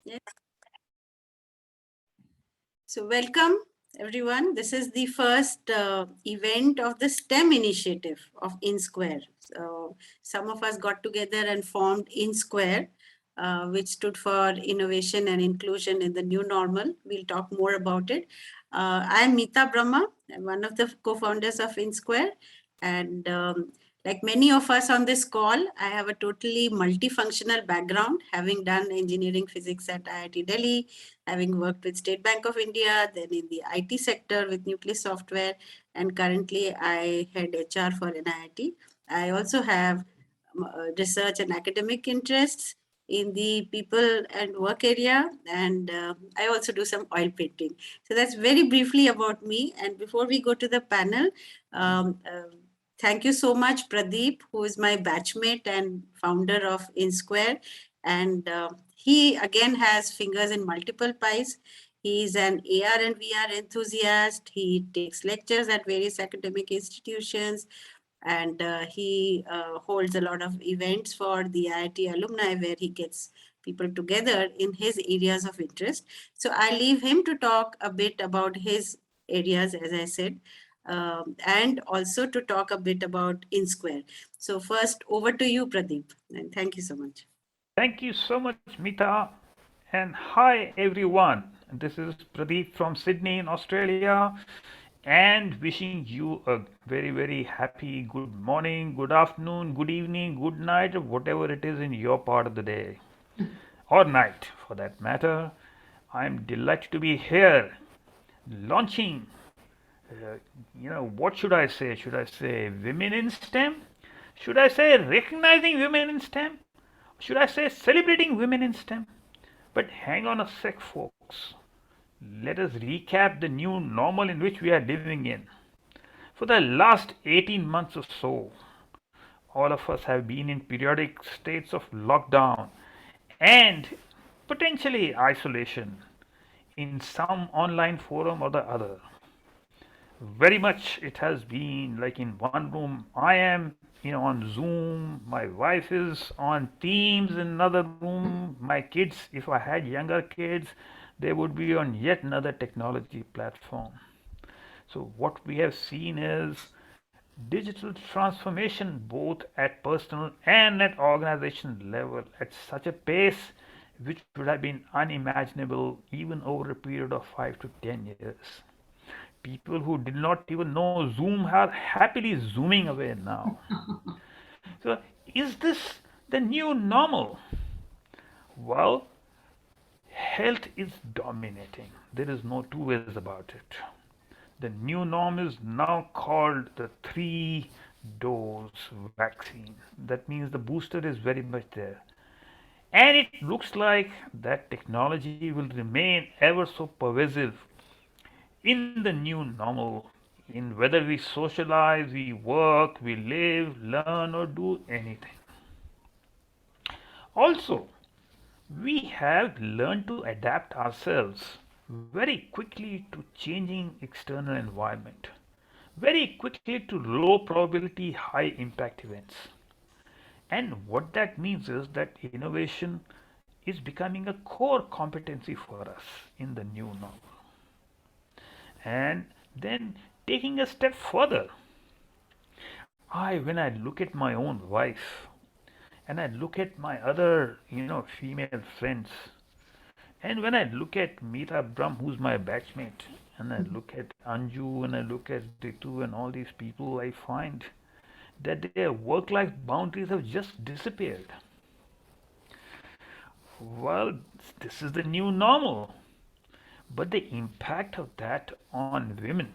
Yes. So welcome everyone. This is the first event of the STEM initiative of INSquare. So some of us got together and formed INSquare, which stood for Innovation and Inclusion in the New Normal. We'll talk more about it. I'm Mita Brahma. I'm one of the co-founders of INSquare, and like many of us on this call, I have a totally multifunctional background, having done engineering physics at IIT Delhi, having worked with State Bank of India, then in the IT sector with Nucleus Software, and currently I head HR for NIIT. I also have research and academic interests in the people and work area, and I also do some oil painting. So that's very briefly about me. And before we go to the panel, um, uh, thank you so much, Pradeep, who is my batchmate and founder of INSquare. And he again has fingers in multiple pies. He's an AR and VR enthusiast. He takes lectures at various academic institutions, and he holds a lot of events for the IIT alumni where he gets people together in his areas of interest. So I leave him to talk a bit about his areas, as I said, and also to talk a bit about INSquare. So first, over to you, Pradeep, and thank you so much. Thank you so much, Mita. And hi, everyone. This is Pradeep from Sydney in Australia, and wishing you a very, very happy good morning, good afternoon, good evening, good night, or whatever it is in your part of the day or night for that matter. I'm delighted to be here launching. Uh, what should I say? Should I say women in STEM? Should I say recognizing women in STEM? Should I say celebrating women in STEM? But hang on a sec, folks. Let us recap the new normal in which we are living in. For the last 18 months or so, all of us have been in periodic states of lockdown and potentially isolation in some online forum or the other. Very much it has been like in one room I am, on Zoom, my wife is on Teams in another room, my kids, if I had younger kids, they would be on yet another technology platform. So what we have seen is digital transformation both at personal and at organization level at such a pace which would have been unimaginable even over a period of 5 to 10 years. People who did not even know Zoom are happily zooming away now. So, is this the new normal? Well, health is dominating. There is no two ways about it. The new norm is now called the three dose vaccine. That means the booster is very much there. And it looks like that technology will remain ever so pervasive in the new normal, in whether we socialize, we work, we live, learn, or do anything. Also, we have learned to adapt ourselves very quickly to changing external environment, very quickly to low probability, high impact events. And what that means is that innovation is becoming a core competency for us in the new normal. And then taking a step further, when I look at my own wife and I look at my other, female friends, and when I look at Mita Brahm, who's my batchmate, and I look at Anju and I look at Ritu and all these people, I find that their work-life boundaries have just disappeared. Well, this is the new normal. But the impact of that on women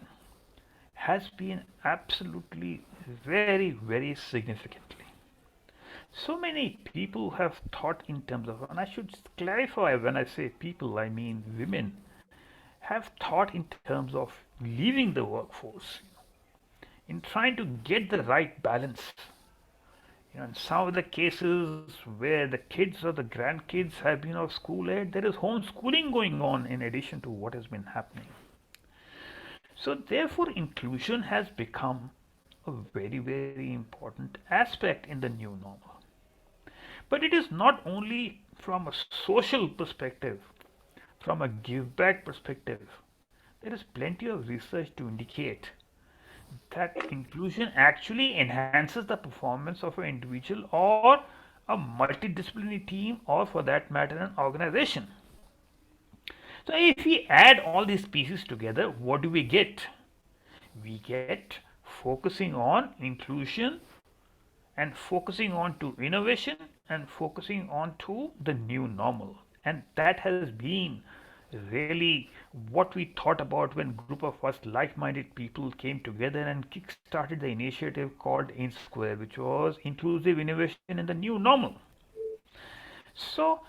has been absolutely very, very significantly. So many people have thought in terms of, and I should clarify when I say people, I mean women, have thought in terms of leaving the workforce, in trying to get the right balance. In some of the cases where the kids or the grandkids have been of school age, there is homeschooling going on in addition to what has been happening. So, therefore, inclusion has become a very, very important aspect in the new normal. But it is not only from a social perspective, from a give back perspective, there is plenty of research to indicate that inclusion actually enhances the performance of an individual or a multidisciplinary team, or for that matter, an organization. So, if we add all these pieces together, what do we get? We get focusing on inclusion and focusing on to innovation and focusing on to the new normal. And that has been really what we thought about when group of us like-minded people came together and kick-started the initiative called INSquare, which was inclusive innovation in the new normal. So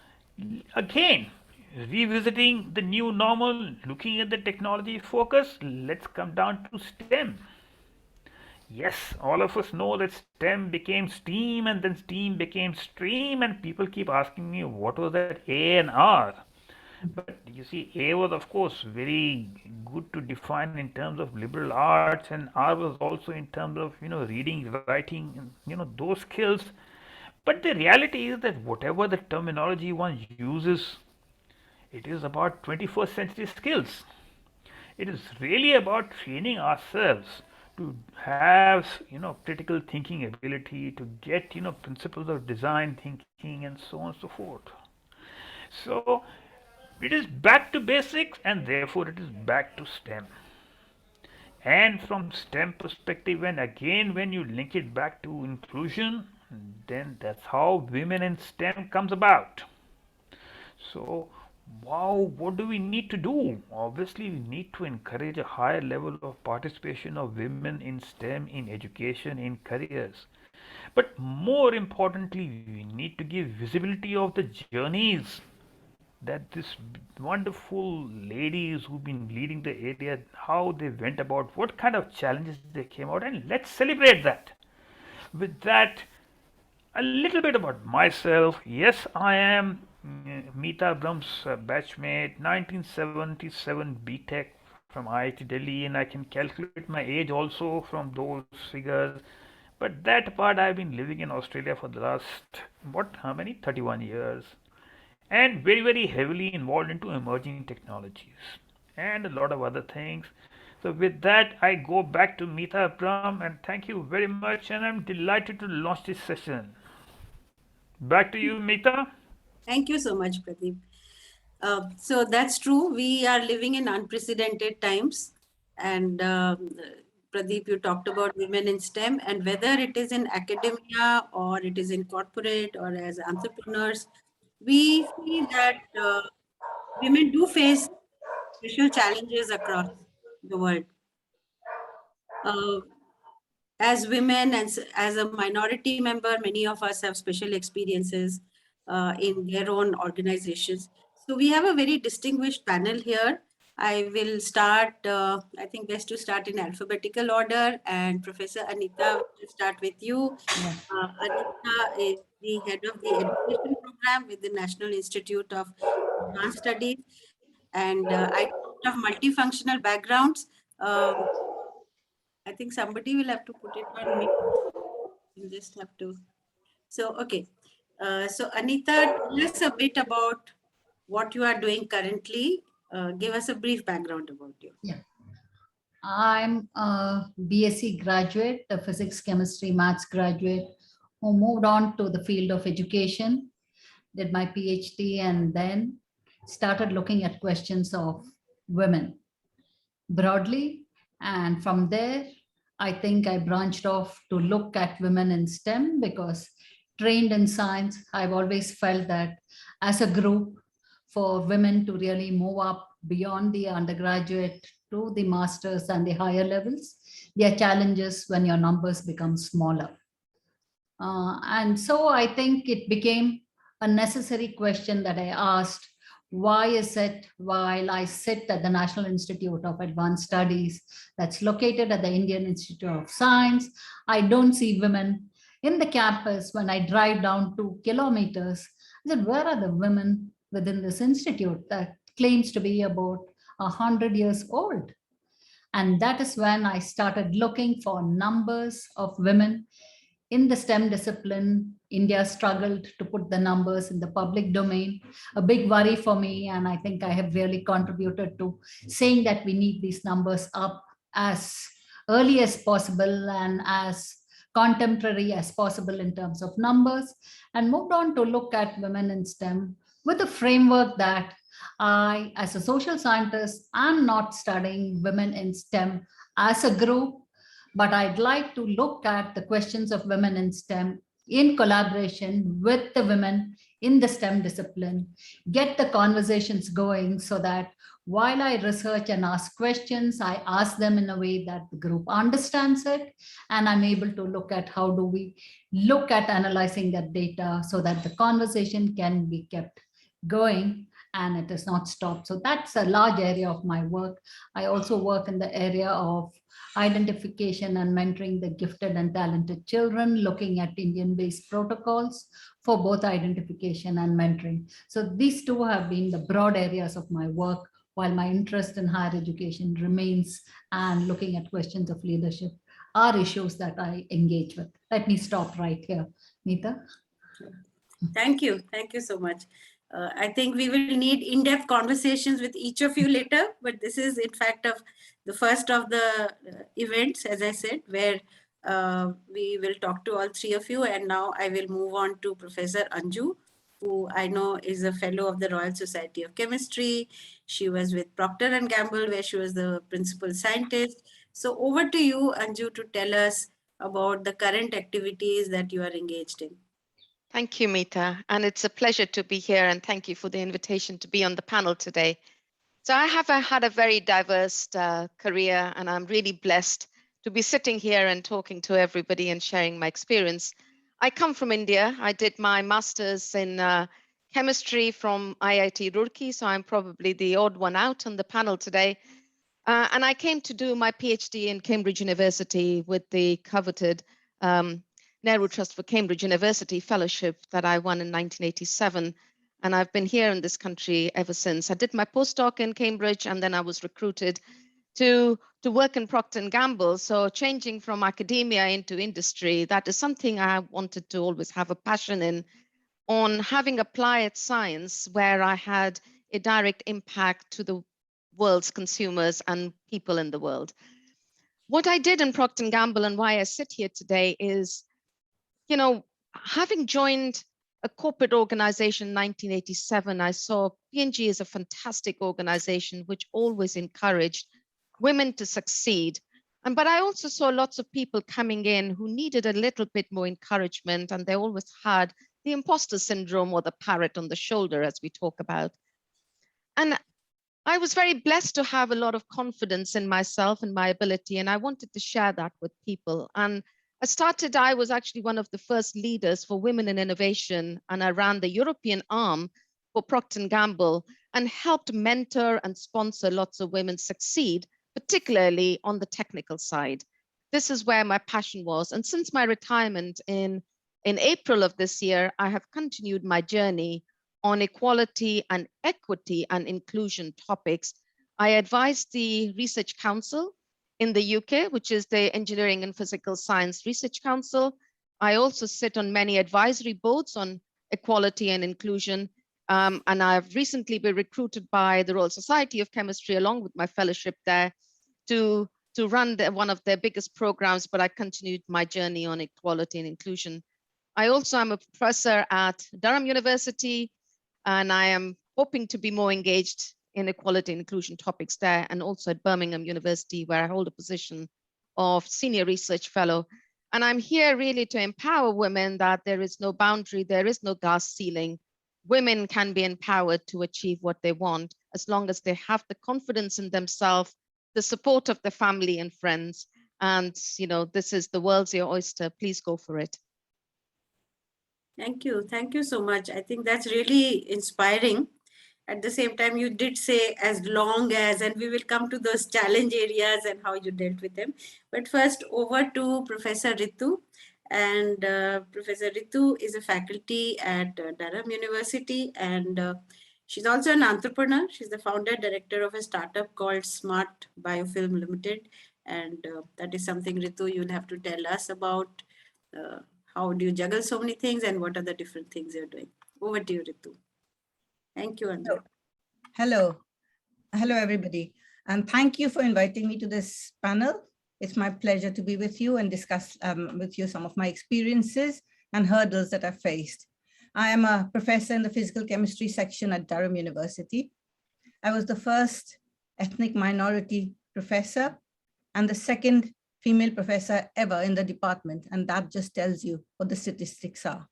again, revisiting the new normal, looking at the technology focus, let's come down to STEM. Yes, all of us know that STEM became STEAM and then STEAM became STREAM, and people keep asking me what was that A and R. But you see, A was of course very good to define in terms of liberal arts, and R was also in terms of reading, writing, and those skills. But the reality is that whatever the terminology one uses, it is about 21st century skills. It is really about training ourselves to have critical thinking ability, to get principles of design thinking, and so on and so forth. So it is back to basics, and therefore it is back to STEM. And from STEM perspective, and again when you link it back to inclusion, then that's how women in STEM comes about. So, wow, what do we need to do? Obviously, we need to encourage a higher level of participation of women in STEM, in education, in careers. But more importantly, we need to give visibility of the journeys that this wonderful ladies who've been leading the area, how they went about, what kind of challenges they came out, and let's celebrate that. With that, a little bit about myself. Yes, I am Mita Brahm's batchmate, 1977 BTech from IIT Delhi, and I can calculate my age also from those figures. But that part, I've been living in Australia for the last, what, how many? 31 years. And very, very heavily involved into emerging technologies and a lot of other things. So with that, I go back to Mita Brahm, and thank you very much, and I'm delighted to launch this session. Back to you, Mita. Thank you so much, Pradeep. So that's true. We are living in unprecedented times. And Pradeep, you talked about women in STEM, and whether it is in academia or it is in corporate or as entrepreneurs, we see that women do face special challenges across the world. Uh, as women, as a minority member, many of us have special experiences in their own organizations. So we have a very distinguished panel here. I will start, I think best to start in alphabetical order, and Professor Anitha, will start with you. Anitha is the head of the education program with the National Institute of Advanced Studies, and I talked of multifunctional backgrounds. Um, I think somebody will have to put it on mute. You just have to. So, okay. So, Anitha, tell us a bit about what you are doing currently. Give us a brief background about you. Yeah, I'm a BSc graduate, a physics, chemistry, maths graduate who moved on to the field of education, did my PhD, and then started looking at questions of women broadly. And from there, I think I branched off to look at women in STEM because trained in science, I've always felt that as a group, for women to really move up beyond the undergraduate to the masters and the higher levels, there are challenges when your numbers become smaller. And so I think it became a necessary question that I asked, why is it while I sit at the National Institute of Advanced Studies that's located at the Indian Institute of Science, I don't see women in the campus when I drive down 2 kilometers? I said, where are the women within this institute that claims to be about 100 years old? And that is when I started looking for numbers of women in the STEM discipline India struggled to put the numbers in the public domain. A big worry for me, and I think I have really contributed to saying that we need these numbers up as early as possible and as contemporary as possible in terms of numbers, and moved on to look at women in STEM with a framework that I, as a social scientist, am not studying women in STEM as a group, but I'd like to look at the questions of women in STEM in collaboration with the women in the STEM discipline, get the conversations going so that while I research and ask questions, I ask them in a way that the group understands it, and I'm able to look at how do we look at analyzing that data so that the conversation can be kept going and it is not stopped. So that's a large area of my work. I also work in the area of identification and mentoring the gifted and talented children, looking at Indian-based protocols for both identification and mentoring. So these two have been the broad areas of my work, while my interest in higher education remains, and looking at questions of leadership are issues that I engage with. Let me stop right here. Mita? Thank you. Thank you so much. I think we will need in-depth conversations with each of you later, but this is in fact the first of the events, as I said, where we will talk to all three of you. And now I will move on to Professor Anju, who I know is a fellow of the Royal Society of Chemistry. She was with Procter and Gamble, where she was the principal scientist. So over to you, Anju, to tell us about the current activities that you are engaged in. Thank you, Mita. And it's a pleasure to be here. And thank you for the invitation to be on the panel today. So I have had a very diverse career, and I'm really blessed to be sitting here and talking to everybody and sharing my experience. I come from India. I did my master's in chemistry from IIT Roorkee, so I'm probably the odd one out on the panel today. And I came to do my PhD in Cambridge University with the coveted Nehru Trust for Cambridge University Fellowship that I won in 1987. And I've been here in this country ever since. I did my postdoc in Cambridge, and then I was recruited to work in Procter & Gamble. So changing from academia into industry, that is something I wanted to always have a passion in, on having applied science where I had a direct impact to the world's consumers and people in the world. What I did in Procter & Gamble and why I sit here today is, you know, having joined a corporate organization in 1987, I saw P&G as a fantastic organization which always encouraged women to succeed. But I also saw lots of people coming in who needed a little bit more encouragement, and they always had the imposter syndrome or the parrot on the shoulder, as we talk about. And I was very blessed to have a lot of confidence in myself and my ability, and I wanted to share that with people. And I was actually one of the first leaders for women in innovation, and I ran the European arm for Procter & Gamble and helped mentor and sponsor lots of women succeed, particularly on the technical side. This is where my passion was. And since my retirement in April of this year, I have continued my journey on equality and equity and inclusion topics. I advised the Research Council in the UK, which is the Engineering and Physical Science Research Council. I also sit on many advisory boards on equality and inclusion. And I've recently been recruited by the Royal Society of Chemistry, along with my fellowship there, to run one of their biggest programs, but I continued my journey on equality and inclusion. I also am a professor at Durham University, and I am hoping to be more engaged in equality and inclusion topics there, and also at Birmingham University, where I hold a position of senior research fellow. And I'm here really to empower women that there is no boundary, there is no glass ceiling. Women can be empowered to achieve what they want, as long as they have the confidence in themselves, the support of the family and friends. And, you know, this is the world's your oyster. Please go for it. Thank you. Thank you so much. I think that's really inspiring. At the same time, you did say as long as, and we will come to those challenge areas and how you dealt with them. But first, over to Professor Ritu. And Professor Ritu is a faculty at Durham University, and she's also an entrepreneur. She's the founder director of a startup called Smart Biofilm Limited. And that is something, Ritu, you'll have to tell us about how do you juggle so many things, and what are the different things you're doing? Over to you, Ritu. Thank you, Anju. Hello. Hello, everybody. And thank you for inviting me to this panel. It's my pleasure to be with you and discuss with you some of my experiences and hurdles that I've faced. I am a professor in the physical chemistry section at Durham University. I was the first ethnic minority professor and the second female professor ever in the department. And that just tells you what the statistics are.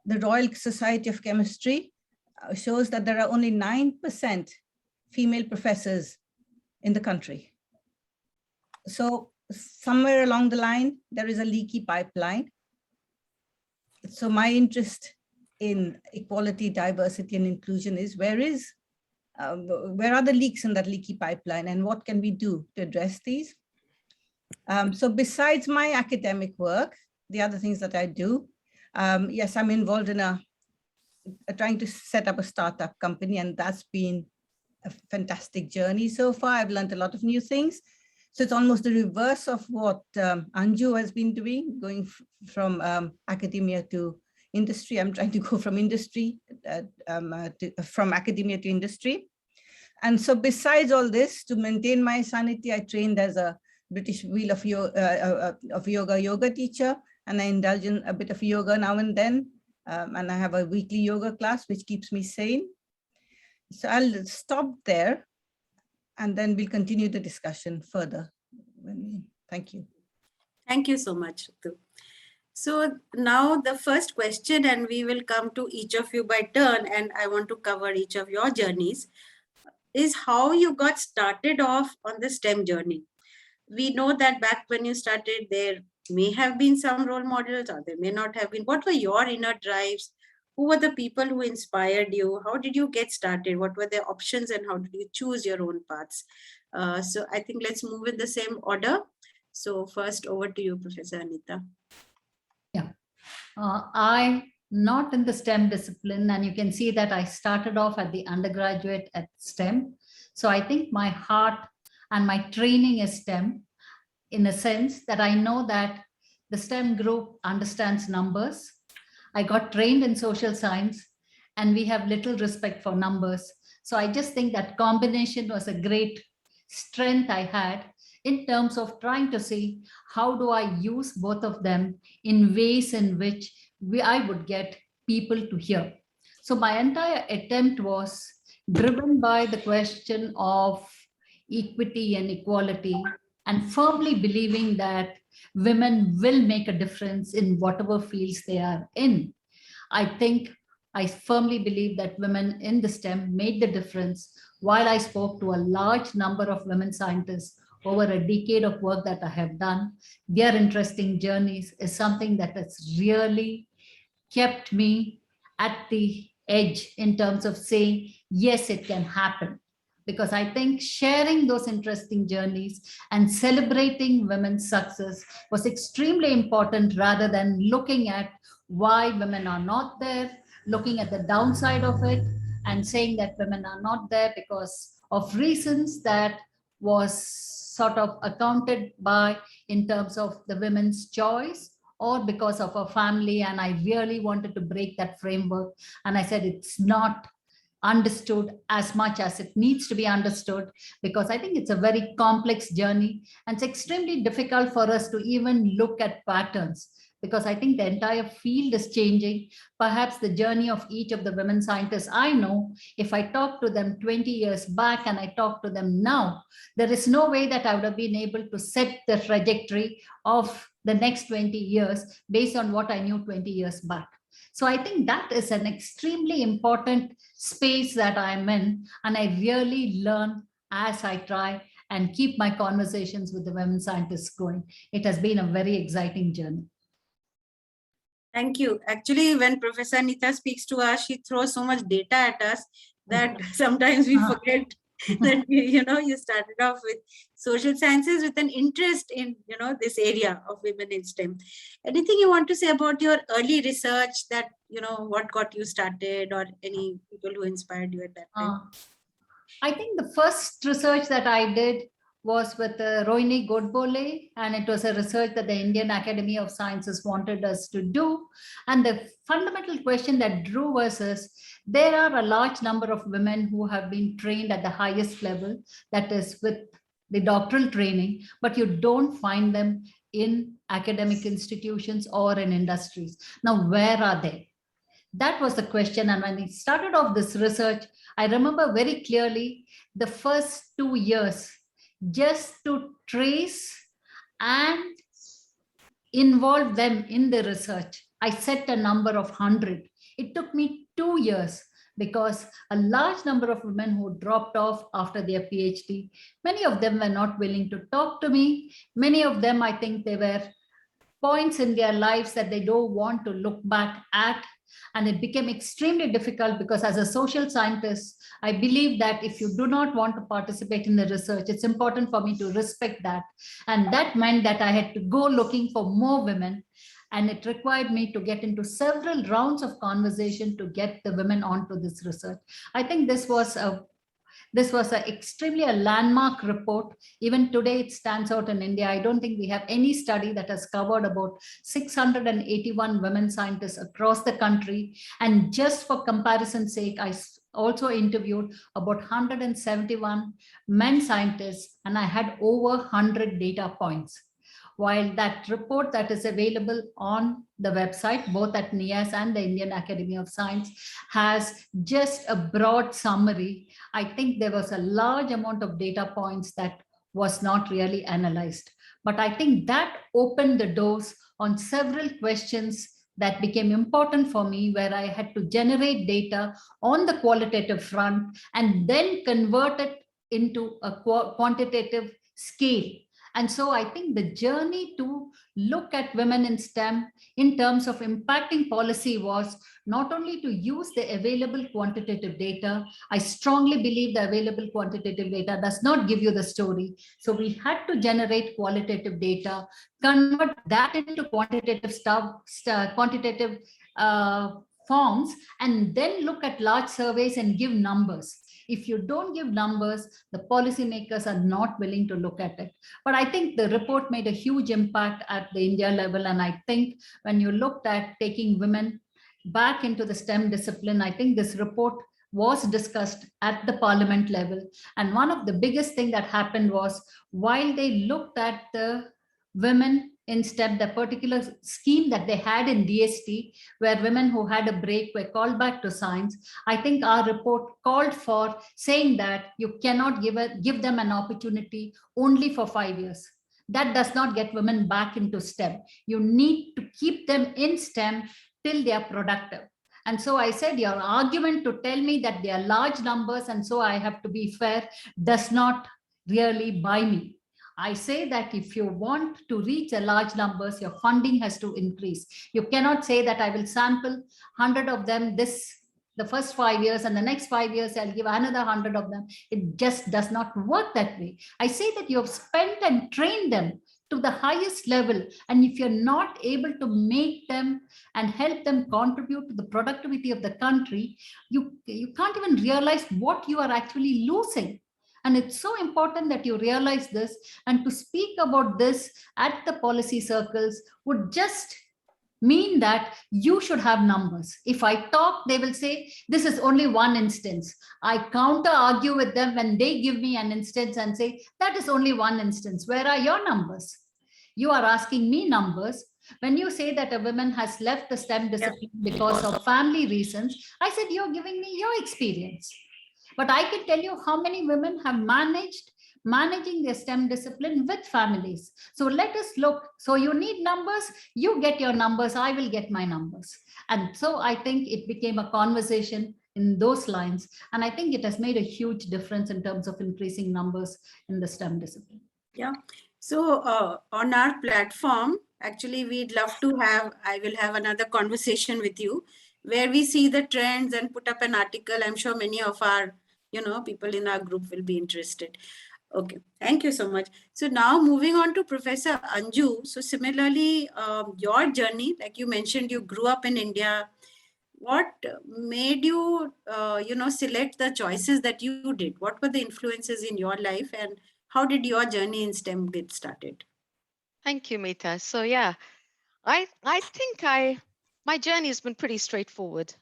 The Royal Society of Chemistry shows that there are only 9% female professors in the country. So somewhere along the line, there is a leaky pipeline. So my interest in equality, diversity, and inclusion is where are the leaks in that leaky pipeline, and what can we do to address these? So besides my academic work, the other things that I do, yes, I'm involved in trying to set up a startup company, and that's been a fantastic journey so far. I've learned a lot of new things. So it's almost the reverse of what Anju has been doing, going from academia to industry. I'm trying to go from industry, from academia to industry. And so besides all this, to maintain my sanity, I trained as a British Wheel of yoga teacher, and I indulge in a bit of yoga now and then. And I have a weekly yoga class, which keeps me sane. So I'll stop there, and then we'll continue the discussion further. Thank you. Thank you so much, Ritu. So now the first question, and we will come to each of you by turn, and I want to cover each of your journeys, is how you got started off on the STEM journey. We know that back when you started, there may have been some role models, or there may not have been. What were your inner drives? Who were the people who inspired you? How did you get started? What were the options, and how did you choose your own paths? So I think let's move in the same order. So first, over to you, Professor Anitha. Yeah, I'm not in the STEM discipline, and you can see that I started off at the undergraduate at STEM. So I think my heart and my training is STEM, in a sense that I know that the STEM group understands numbers. I got trained in social science, and we have little respect for numbers. So I just think that combination was a great strength I had in terms of trying to see how do I use both of them in ways in which I would get people to hear. So my entire attempt was driven by the question of equity and equality, and firmly believing that women will make a difference in whatever fields they are in. I firmly believe that women in the STEM made the difference. While I spoke to a large number of women scientists over a decade of work that I have done, their interesting journeys is something that has really kept me at the edge in terms of saying, yes, it can happen. Because I think sharing those interesting journeys and celebrating women's success was extremely important, rather than looking at why women are not there, looking at the downside of it and saying that women are not there because of reasons that was sort of accounted by in terms of the women's choice or because of a family. And I really wanted to break that framework. And I said, it's not understood as much as it needs to be understood, because I think it's a very complex journey, and it's extremely difficult for us to even look at patterns, because I think the entire field is changing. Perhaps the journey of each of the women scientists I know, if I talk to them 20 years back and I talk to them now, there is no way that I would have been able to set the trajectory of the next 20 years based on what I knew 20 years back. So I think that is an extremely important space that I'm in, and I really learn as I try and keep my conversations with the women scientists going. It has been a very exciting journey. Thank you. Actually, when Professor Anitha speaks to us, she throws so much data at us that sometimes we forget that you started off with social sciences with an interest in this area of women in STEM. Anything you want to say about your early research, that what got you started, or any people who inspired you at that time? I think the first research that I did was with Rohini Godbole, and it was a research that the Indian Academy of Sciences wanted us to do. And the fundamental question that drew us is, there are a large number of women who have been trained at the highest level, that is with the doctoral training, but you don't find them in academic institutions or in industries. Now, where are they? That was the question. And when we started off this research, I remember very clearly the first 2 years, just to trace and involve them in the research. I set a number of 100. It took me 2 years because a large number of women who dropped off after their PhD, many of them were not willing to talk to me. Many of them, I think they were points in their lives that they don't want to look back at. And it became extremely difficult because as a social scientist, I believe that if you do not want to participate in the research, it's important for me to respect that. And that meant that I had to go looking for more women. And it required me to get into several rounds of conversation to get the women onto this research. I think this was extremely a landmark report. Even today, it stands out in India. I don't think we have any study that has covered about 681 women scientists across the country. And just for comparison's sake, I also interviewed about 171 men scientists, and I had over 100 data points. While that report that is available on the website, both at NIAS and the Indian Academy of Science, has just a broad summary, I think there was a large amount of data points that was not really analyzed. But I think that opened the doors on several questions that became important for me, where I had to generate data on the qualitative front and then convert it into a quantitative scale. And so I think the journey to look at women in STEM in terms of impacting policy was not only to use the available quantitative data. I strongly believe the available quantitative data does not give you the story. So we had to generate qualitative data, convert that into quantitative forms, and then look at large surveys and give numbers. If you don't give numbers, the policymakers are not willing to look at it. But I think the report made a huge impact at the India level. And I think when you looked at taking women back into the STEM discipline, I think this report was discussed at the parliament level. And one of the biggest thing that happened was, while they looked at the women in STEM, the particular scheme that they had in DST, where women who had a break were called back to science, I think our report called for saying that you cannot give them an opportunity only for 5 years. That does not get women back into STEM. You need to keep them in STEM till they are productive. And so I said, your argument to tell me that they are large numbers and so I have to be fair does not really buy me. I say that if you want to reach a large numbers, your funding has to increase. You cannot say that I will sample 100 of them the first 5 years, and the next 5 years I'll give another 100 of them. It just does not work that way. I say that you have spent and trained them to the highest level, and if you're not able to make them and help them contribute to the productivity of the country, you can't even realize what you are actually losing. And it's so important that you realize this, and to speak about this at the policy circles would just mean that you should have numbers. If I talk, they will say, this is only one instance. I counter argue with them when they give me an instance and say, that is only one instance. Where are your numbers? You are asking me numbers. When you say that a woman has left the STEM discipline because of family reasons, I said, you're giving me your experience. But I can tell you how many women have managing their STEM discipline with families. So let us look. So you need numbers, you get your numbers, I will get my numbers. And so I think it became a conversation in those lines. And I think it has made a huge difference in terms of increasing numbers in the STEM discipline. Yeah. So on our platform, actually, we'd love to I will have another conversation with you where we see the trends and put up an article. I'm sure many of our people in our group will be interested. Okay, thank you so much. So now moving on to Professor Anju. So similarly, your journey, like you mentioned, you grew up in India. What made you, select the choices that you did? What were the influences in your life, and How did your journey in STEM get started? Thank you, Mita. So yeah, I think my journey has been pretty straightforward.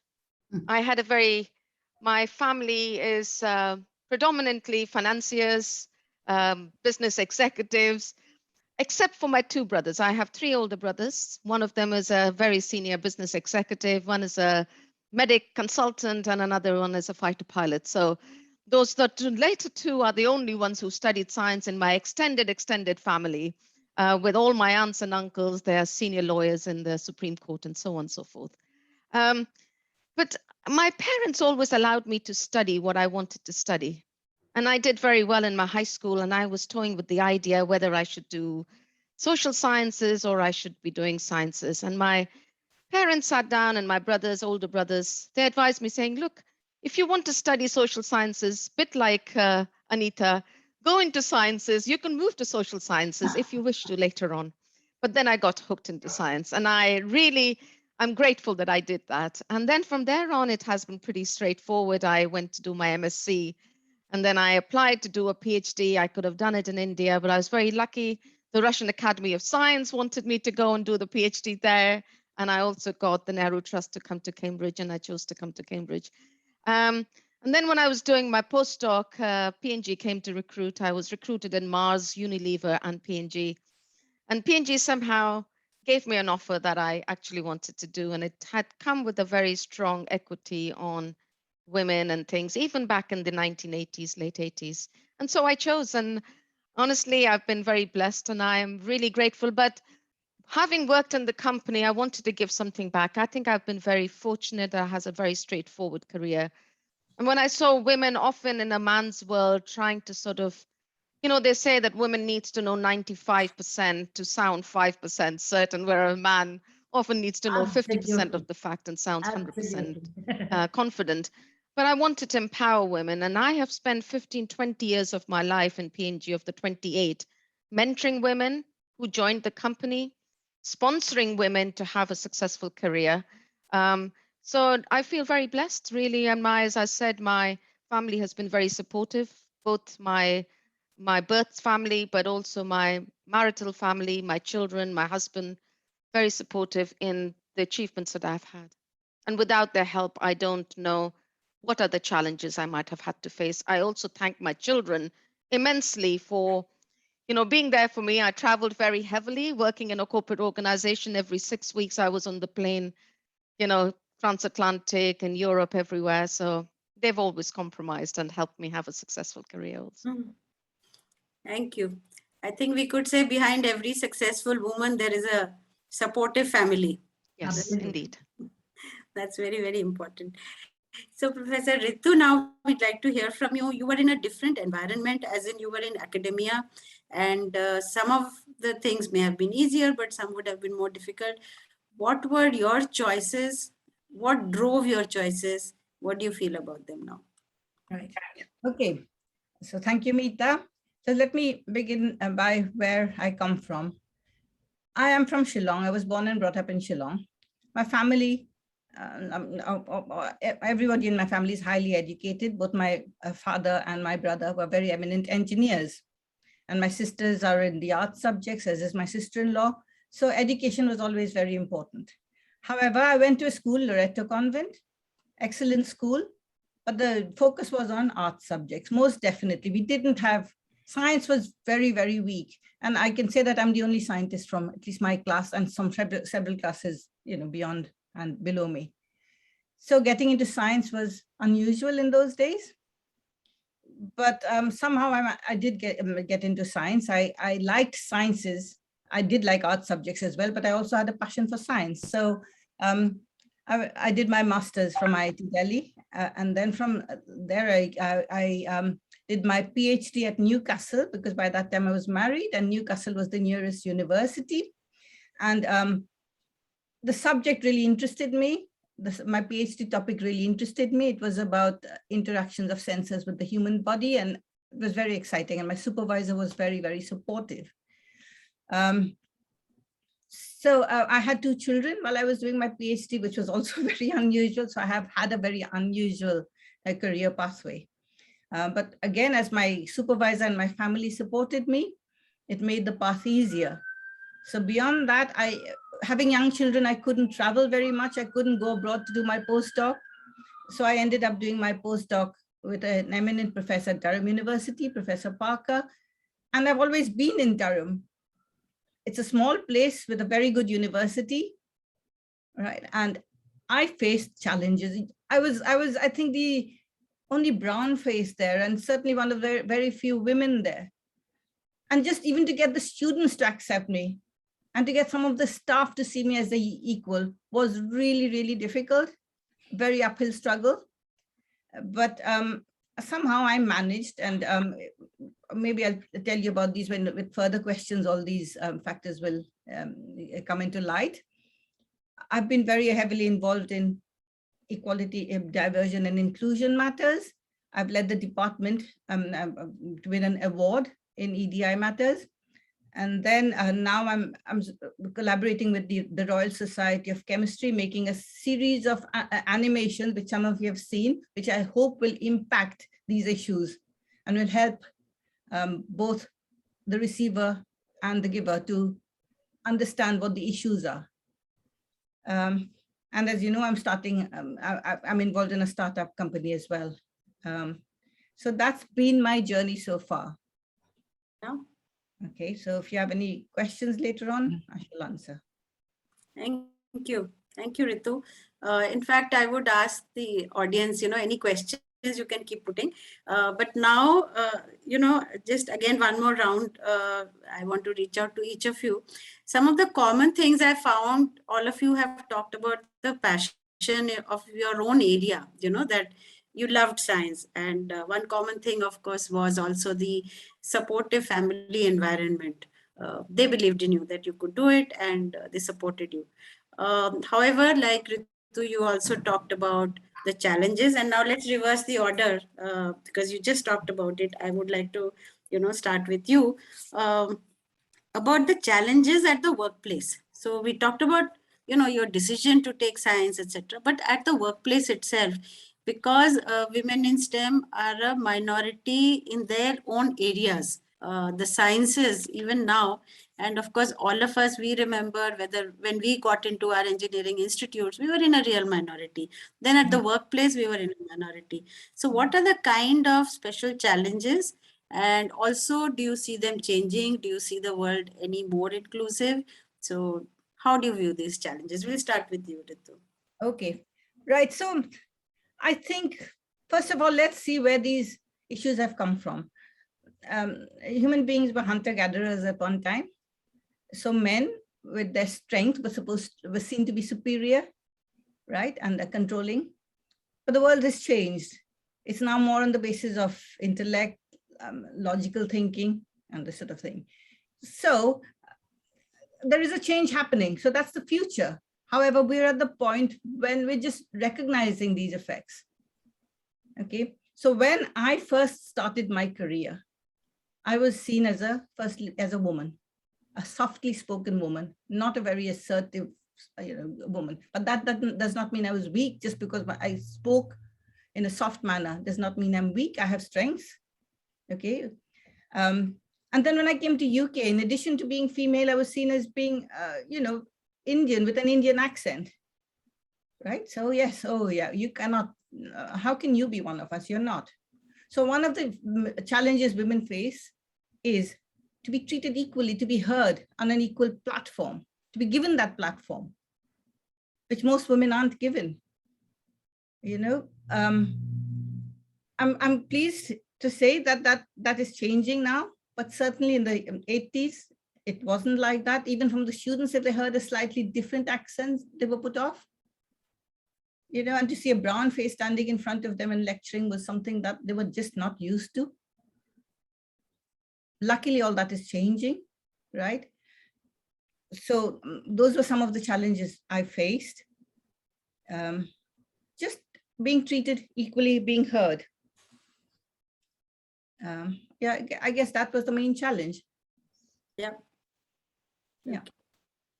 I had my family is predominantly financiers, business executives, except for my two brothers. I have three older brothers. One of them is a very senior business executive. One is a medic consultant, and another one is a fighter pilot. So the later two are the only ones who studied science in my extended family. With all my aunts and uncles, they are senior lawyers in the Supreme Court and so on and so forth. But my parents always allowed me to study what I wanted to study. And I did very well in my high school, and I was toying with the idea whether I should do social sciences or I should be doing sciences. And my parents sat down, and my older brothers, they advised me saying, look, if you want to study social sciences, bit like Anitha, go into sciences. You can move to social sciences if you wish to later on. But then I got hooked into science, and I'm grateful that I did that. And then from there on, it has been pretty straightforward. I went to do my MSc, and then I applied to do a PhD. I could have done it in India, but I was very lucky. The Russian Academy of Science wanted me to go and do the PhD there. And I also got the Nehru Trust to come to Cambridge, and I chose to come to Cambridge. And then when I was doing my postdoc, P&G came to recruit. I was recruited in Mars, Unilever, and P&G. And P&G somehow gave me an offer that I actually wanted to do. And it had come with a very strong equity on women and things, even back in the 1980s, late 80s. And so I chose. And honestly, I've been very blessed, and I am really grateful. But having worked in the company, I wanted to give something back. I think I've been very fortunate that I has a very straightforward career. And when I saw women often in a man's world trying to sort of, they say that women needs to know 95% to sound 5% certain, where a man often needs to know 50% of the fact and sounds 100% confident. But I wanted to empower women, and I have spent 15, 20 years of my life in P&G, of the 28, mentoring women who joined the company, sponsoring women to have a successful career. So I feel very blessed, really. And as I said, my family has been very supportive, both my birth family, but also my marital family, my children, my husband, very supportive in the achievements that I've had. And without their help, I don't know what other challenges I might have had to face. I also thank my children immensely for, being there for me. I traveled very heavily, working in a corporate organization. Every 6 weeks, I was on the plane, transatlantic and Europe, everywhere. So they've always compromised and helped me have a successful career also. Thank you. I think we could say behind every successful woman, there is a supportive family. Yes, Absolutely. indeed. That's very, very important. So Professor Ritu, now we'd like to hear from you. You were in a different environment, as in you were in academia, and some of the things may have been easier, but some would have been more difficult. What were your choices? What drove your choices? What do you feel about them now? Right. Okay. So thank you, Mita. So let me begin by where I come from. I am from Shillong. I was born and brought up in Shillong. My family, everybody in my family is highly educated. Both my father and my brother were very eminent engineers. And my sisters are in the art subjects, as is my sister-in-law. So education was always very important. However, I went to a school, Loreto Convent, excellent school, but the focus was on art subjects, most definitely. We didn't have, science was very, very weak. And I can say that I'm the only scientist from at least my class and some several classes, beyond and below me. So getting into science was unusual in those days. But somehow I did get into science. I liked sciences. I did like art subjects as well, but I also had a passion for science. So I did my master's from IIT Delhi. And then from there, I did my PhD at Newcastle, because by that time I was married and Newcastle was the nearest university. And the subject really interested me. My PhD topic really interested me. It was about interactions of sensors with the human body, and it was very exciting. And my supervisor was very, very supportive. So I had 2 children while I was doing my PhD, which was also very unusual. So I have had a very unusual career pathway. But again, as my supervisor and my family supported me, it made the path easier. So beyond that, having young children, I couldn't travel very much. I couldn't go abroad to do my postdoc. So I ended up doing my postdoc with an eminent professor at Durham University, Professor Parker. And I've always been in Durham. It's a small place with a very good university, right? And I faced challenges. I was, I think, the only brown face there, and certainly one of the very few women there. And just even to get the students to accept me and to get some of the staff to see me as an equal was really, really difficult, very uphill struggle. But somehow I managed, and maybe I'll tell you about these when with further questions, all these factors will come into light. I've been very heavily involved in equality, diversion, and inclusion matters. I've led the department to win an award in EDI matters. And then now I'm collaborating with the Royal Society of Chemistry, making a series of animations, which some of you have seen, which I hope will impact these issues and will help both the receiver and the giver to understand what the issues are. And as you know, I'm involved in a startup company as well. So that's been my journey so far. Yeah. Okay, so if you have any questions later on, I shall answer. Thank you. Thank you, Ritu. In fact, I would ask the audience, any questions you can keep putting. But now, just again, one more round, I want to reach out to each of you. Some of the common things I found, all of you have talked about the passion of your own area, that you loved science. And one common thing, of course, was also the supportive family environment. They believed in you that you could do it, and they supported you. However, like Ritu, you also talked about the challenges, and now let's reverse the order because you just talked about it. I would like to, start with you about the challenges at the workplace. So we talked about, your decision to take science, etc. But at the workplace itself, because women in STEM are a minority in their own areas, the sciences even now, and of course, all of us, we remember when we got into our engineering institutes, we were in a real minority. Then at the workplace, we were in a minority. So what are the kind of special challenges? And also, do you see them changing? Do you see the world any more inclusive? So how do you view these challenges? We'll start with you, Ritu. Okay, right. So I think, first of all, let's see where these issues have come from. Human beings were hunter-gatherers at one time. So men with their strength were seen to be superior, right? And they're controlling. But the world has changed. It's now more on the basis of intellect, logical thinking, and this sort of thing. So there is a change happening. So that's the future. However, we're at the point when we're just recognizing these effects. Okay. So when I first started my career, I was seen as a woman, a softly spoken woman, not a very assertive woman. But that does not mean I was weak. Just because I spoke in a soft manner does not mean I'm weak. I have strengths. Okay. And then when I came to UK, in addition to being female, I was seen as being, Indian with an Indian accent. Right. So yes. Oh yeah. You cannot. How can you be one of us? You're not. So one of the challenges women face is to be treated equally, to be heard on an equal platform, to be given that platform, which most women aren't given. I'm pleased to say that is changing now, but certainly in the 80s, it wasn't like that. Even from the students, if they heard a slightly different accent, they were put off. And to see a brown face standing in front of them and lecturing was something that they were just not used to. Luckily, all that is changing, right? So those were some of the challenges I faced. Just being treated equally, being heard. Yeah, I guess that was the main challenge. Yeah. Yeah.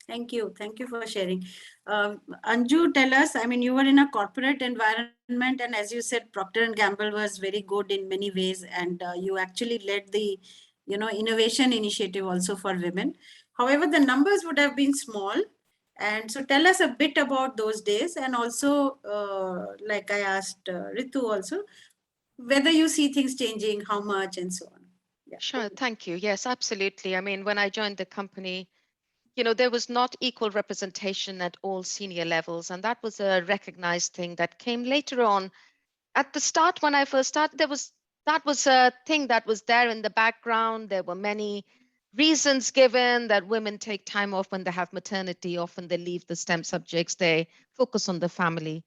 Thank you. Thank you for sharing. Anju, tell us, I mean, you were in a corporate environment, and as you said, Procter and Gamble was very good in many ways, and you actually led the, innovation initiative also for women. However, the numbers would have been small. And so tell us a bit about those days, and also, like I asked Ritu also, whether you see things changing, how much, and so on. Yeah. Sure, thank you. Yes, absolutely. I mean, when I joined the company, there was not equal representation at all senior levels, and that was a recognized thing that came later on. At the start, when I first started, that was a thing that was there in the background. There were many reasons given that women take time off when they have maternity. Often they leave the STEM subjects, they focus on the family.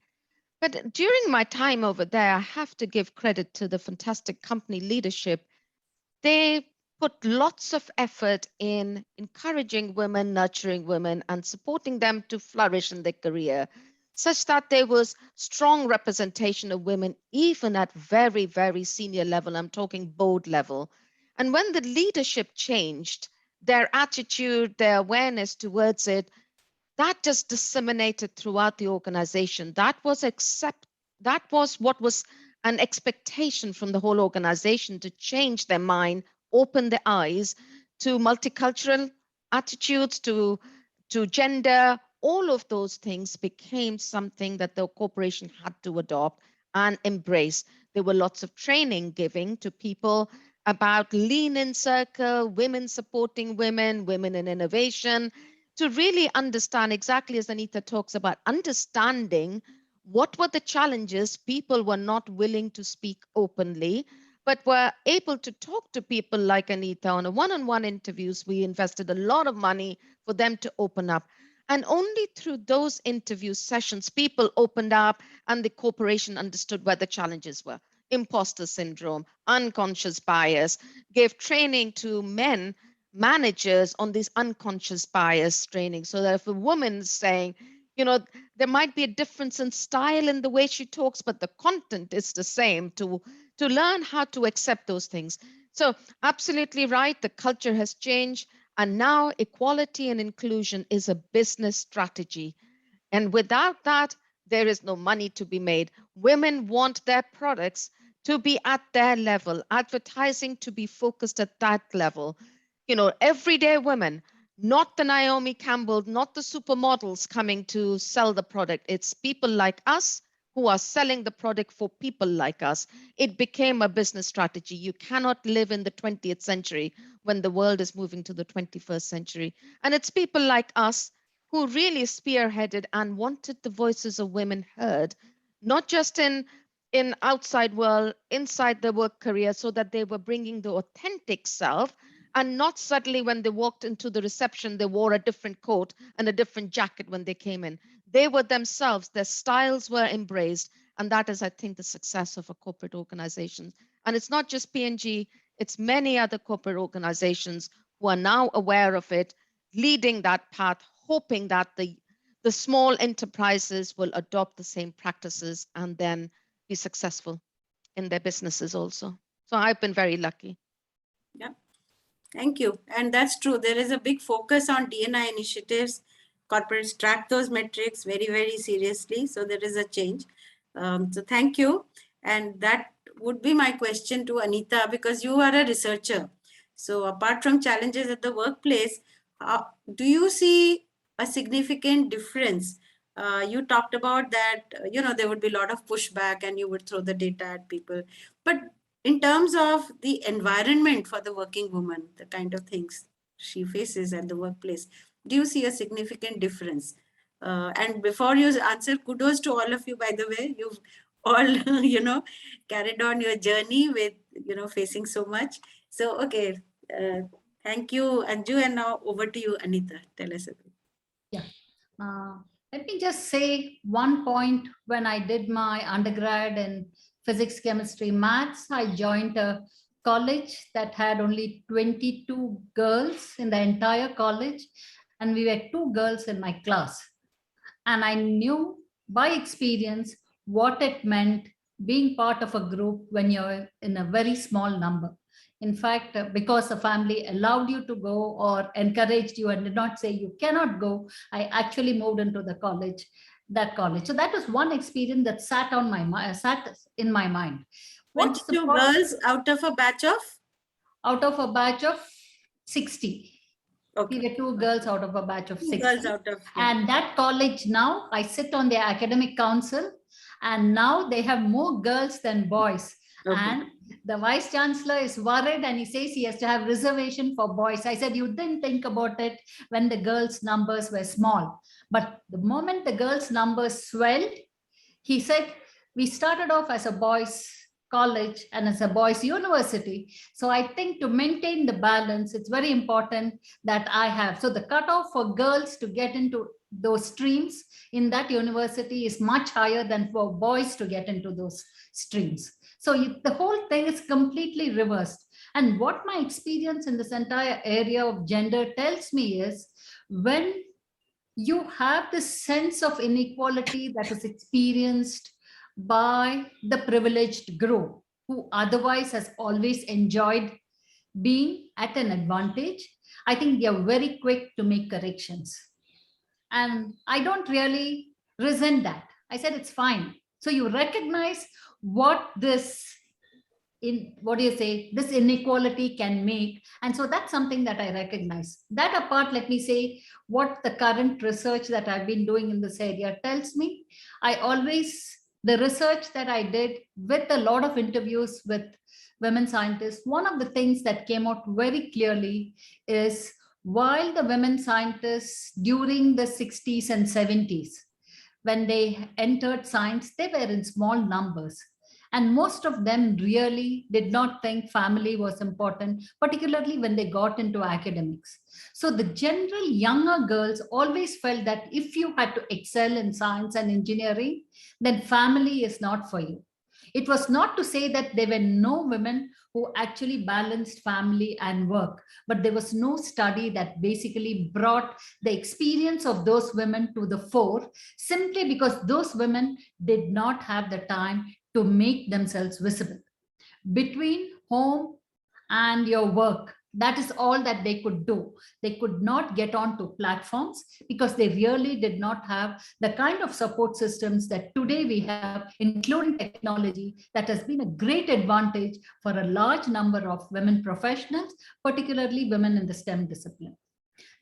But during my time over there, I have to give credit to the fantastic company leadership. They put lots of effort in encouraging women, nurturing women, and supporting them to flourish in their career, such that there was strong representation of women, even at very, very senior level. I'm talking board level. And when the leadership changed, their attitude, their awareness towards it, that just disseminated throughout the organization. That was what was an expectation from the whole organization, to change their mind, open their eyes to multicultural attitudes, to gender. All of those things became something that the corporation had to adopt and embrace. There were lots of training giving to people about lean in circle, women supporting women, women in innovation, to really understand, exactly as Anitha talks about, understanding what were the challenges. People were not willing to speak openly, but were able to talk to people like Anitha on a one-on-one interviews. We invested a lot of money for them to open up. And only through those interview sessions, people opened up and the corporation understood where the challenges were. Imposter syndrome, unconscious bias, gave training to men managers on this unconscious bias training, so that if a woman's saying, there might be a difference in style in the way she talks, but the content is the same, to learn how to accept those things. So absolutely right, the culture has changed, and now equality and inclusion is a business strategy. And without that, there is no money to be made. Women want their products to be at their level, advertising to be focused at that level. Everyday women, not the Naomi Campbell, not the supermodels coming to sell the product. It's people like us who are selling the product for people like us. It became a business strategy. You cannot live in the 20th century when the world is moving to the 21st century. And it's people like us who really spearheaded and wanted the voices of women heard, not just in outside world, inside the work career, so that they were bringing the authentic self. And not suddenly when they walked into the reception, they wore a different coat and a different jacket when they came in. They were themselves, their styles were embraced. And that is, I think, the success of a corporate organization. And it's not just P&G, it's many other corporate organizations who are now aware of it, leading that path, hoping that the small enterprises will adopt the same practices and then be successful in their businesses also. So I've been very lucky. Yeah. Thank you. And that's true. There is a big focus on D&I initiatives. Corporates track those metrics very, very seriously. So there is a change. So thank you. And that would be my question to Anitha, because you are a researcher. So apart from challenges at the workplace, do you see a significant difference? You talked about that, there would be a lot of pushback and you would throw the data at people. But in terms of the environment for the working woman, the kind of things she faces at the workplace, do you see a significant difference? And before you answer, kudos to all of you, by the way. You've all, carried on your journey with, facing so much. So, okay. Thank you, Anju. And now over to you, Anitha. Tell us a bit. Yeah. Let me just say one point. When I did my undergrad in physics, chemistry, maths, I joined a college that had only 22 girls in the entire college. And we were 2 girls in my class. And I knew by experience what it meant being part of a group when you're in a very small number. In fact, because the family allowed you to go or encouraged you and did not say you cannot go, I actually moved into the college, that college. So that was one experience that sat in my mind. What's the 22 girls out of a batch of? Out of a batch of 60. Okay. We were 2 girls out of a batch of 60. Girls out of, yeah. And that college now, I sit on their academic council, and now they have more girls than boys. Okay. And the vice chancellor is worried and he says he has to have reservation for boys. I said, you didn't think about it when the girls' numbers were small. But the moment the girls' numbers swelled, he said, we started off as a boys' college and as a boys' university. So I think to maintain the balance, it's very important that I have. So the cutoff for girls to get into those streams in that university is much higher than for boys to get into those streams. So the whole thing is completely reversed. And what my experience in this entire area of gender tells me is, when you have this sense of inequality that is experienced by the privileged group, who otherwise has always enjoyed being at an advantage, I think they are very quick to make corrections. And I don't really resent that. I said, it's fine. So you recognize what this, this inequality can make. And so that's something that I recognize. That apart, let me say what the current research that I've been doing in this area tells me. The research that I did with a lot of interviews with women scientists, one of the things that came out very clearly is, while the women scientists during the 60s and 70s, when they entered science, they were in small numbers. And most of them really did not think family was important, particularly when they got into academics. So the general younger girls always felt that if you had to excel in science and engineering, then family is not for you. It was not to say that there were no women who actually balanced family and work, but there was no study that basically brought the experience of those women to the fore, simply because those women did not have the time to make themselves visible. Between home and your work, that is all that they could do. They could not get onto platforms because they really did not have the kind of support systems that today we have, including technology, that has been a great advantage for a large number of women professionals, particularly women in the STEM discipline.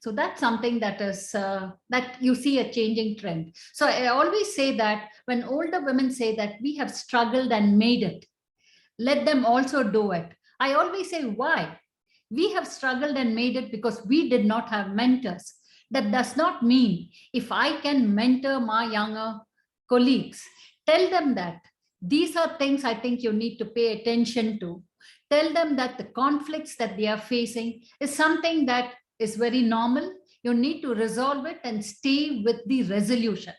So that's something that is that you see a changing trend. So I always say that when older women say that we have struggled and made it, let them also do it. I always say, why? We have struggled and made it because we did not have mentors. That does not mean if I can mentor my younger colleagues, tell them that these are things I think you need to pay attention to. Tell them that the conflicts that they are facing is something that is very normal. You need to resolve it and stay with the resolution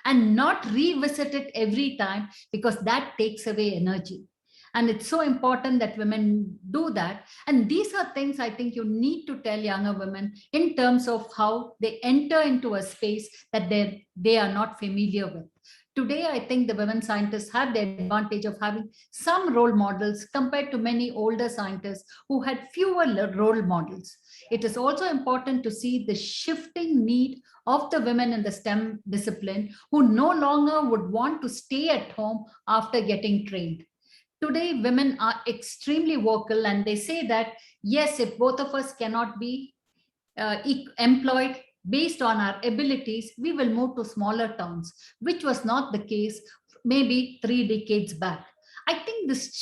and not revisit it every time, because that takes away energy. And it's so important that women do that. And these are things I think you need to tell younger women in terms of how they enter into a space that they are not familiar with. Today, I think the women scientists have the advantage of having some role models compared to many older scientists who had fewer role models. It is also important to see the shifting need of the women in the STEM discipline who no longer would want to stay at home after getting trained. Today, women are extremely vocal and they say that, yes, if both of us cannot be employed based on our abilities, we will move to smaller towns, which was not the case maybe 3 decades back. I think this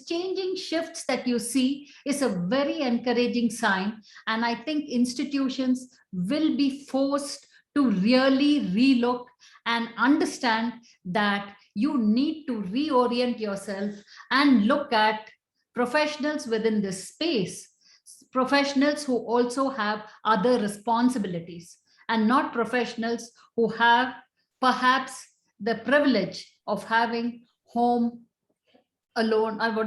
changing shifts that you see is a very encouraging sign. And I think institutions will be forced to really relook and understand that you need to reorient yourself and look at professionals within this space, professionals who also have other responsibilities, and not professionals who have perhaps the privilege of having home alone, or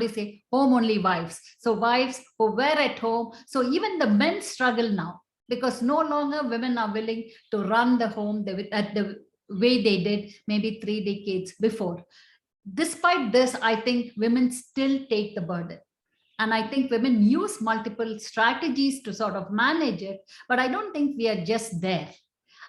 home only wives. So wives who were at home. So even the men struggle now, because no longer women are willing to run the home at the way they did maybe 3 decades before. Despite this, I think women still take the burden. And I think women use multiple strategies to sort of manage it, but I don't think we are just there.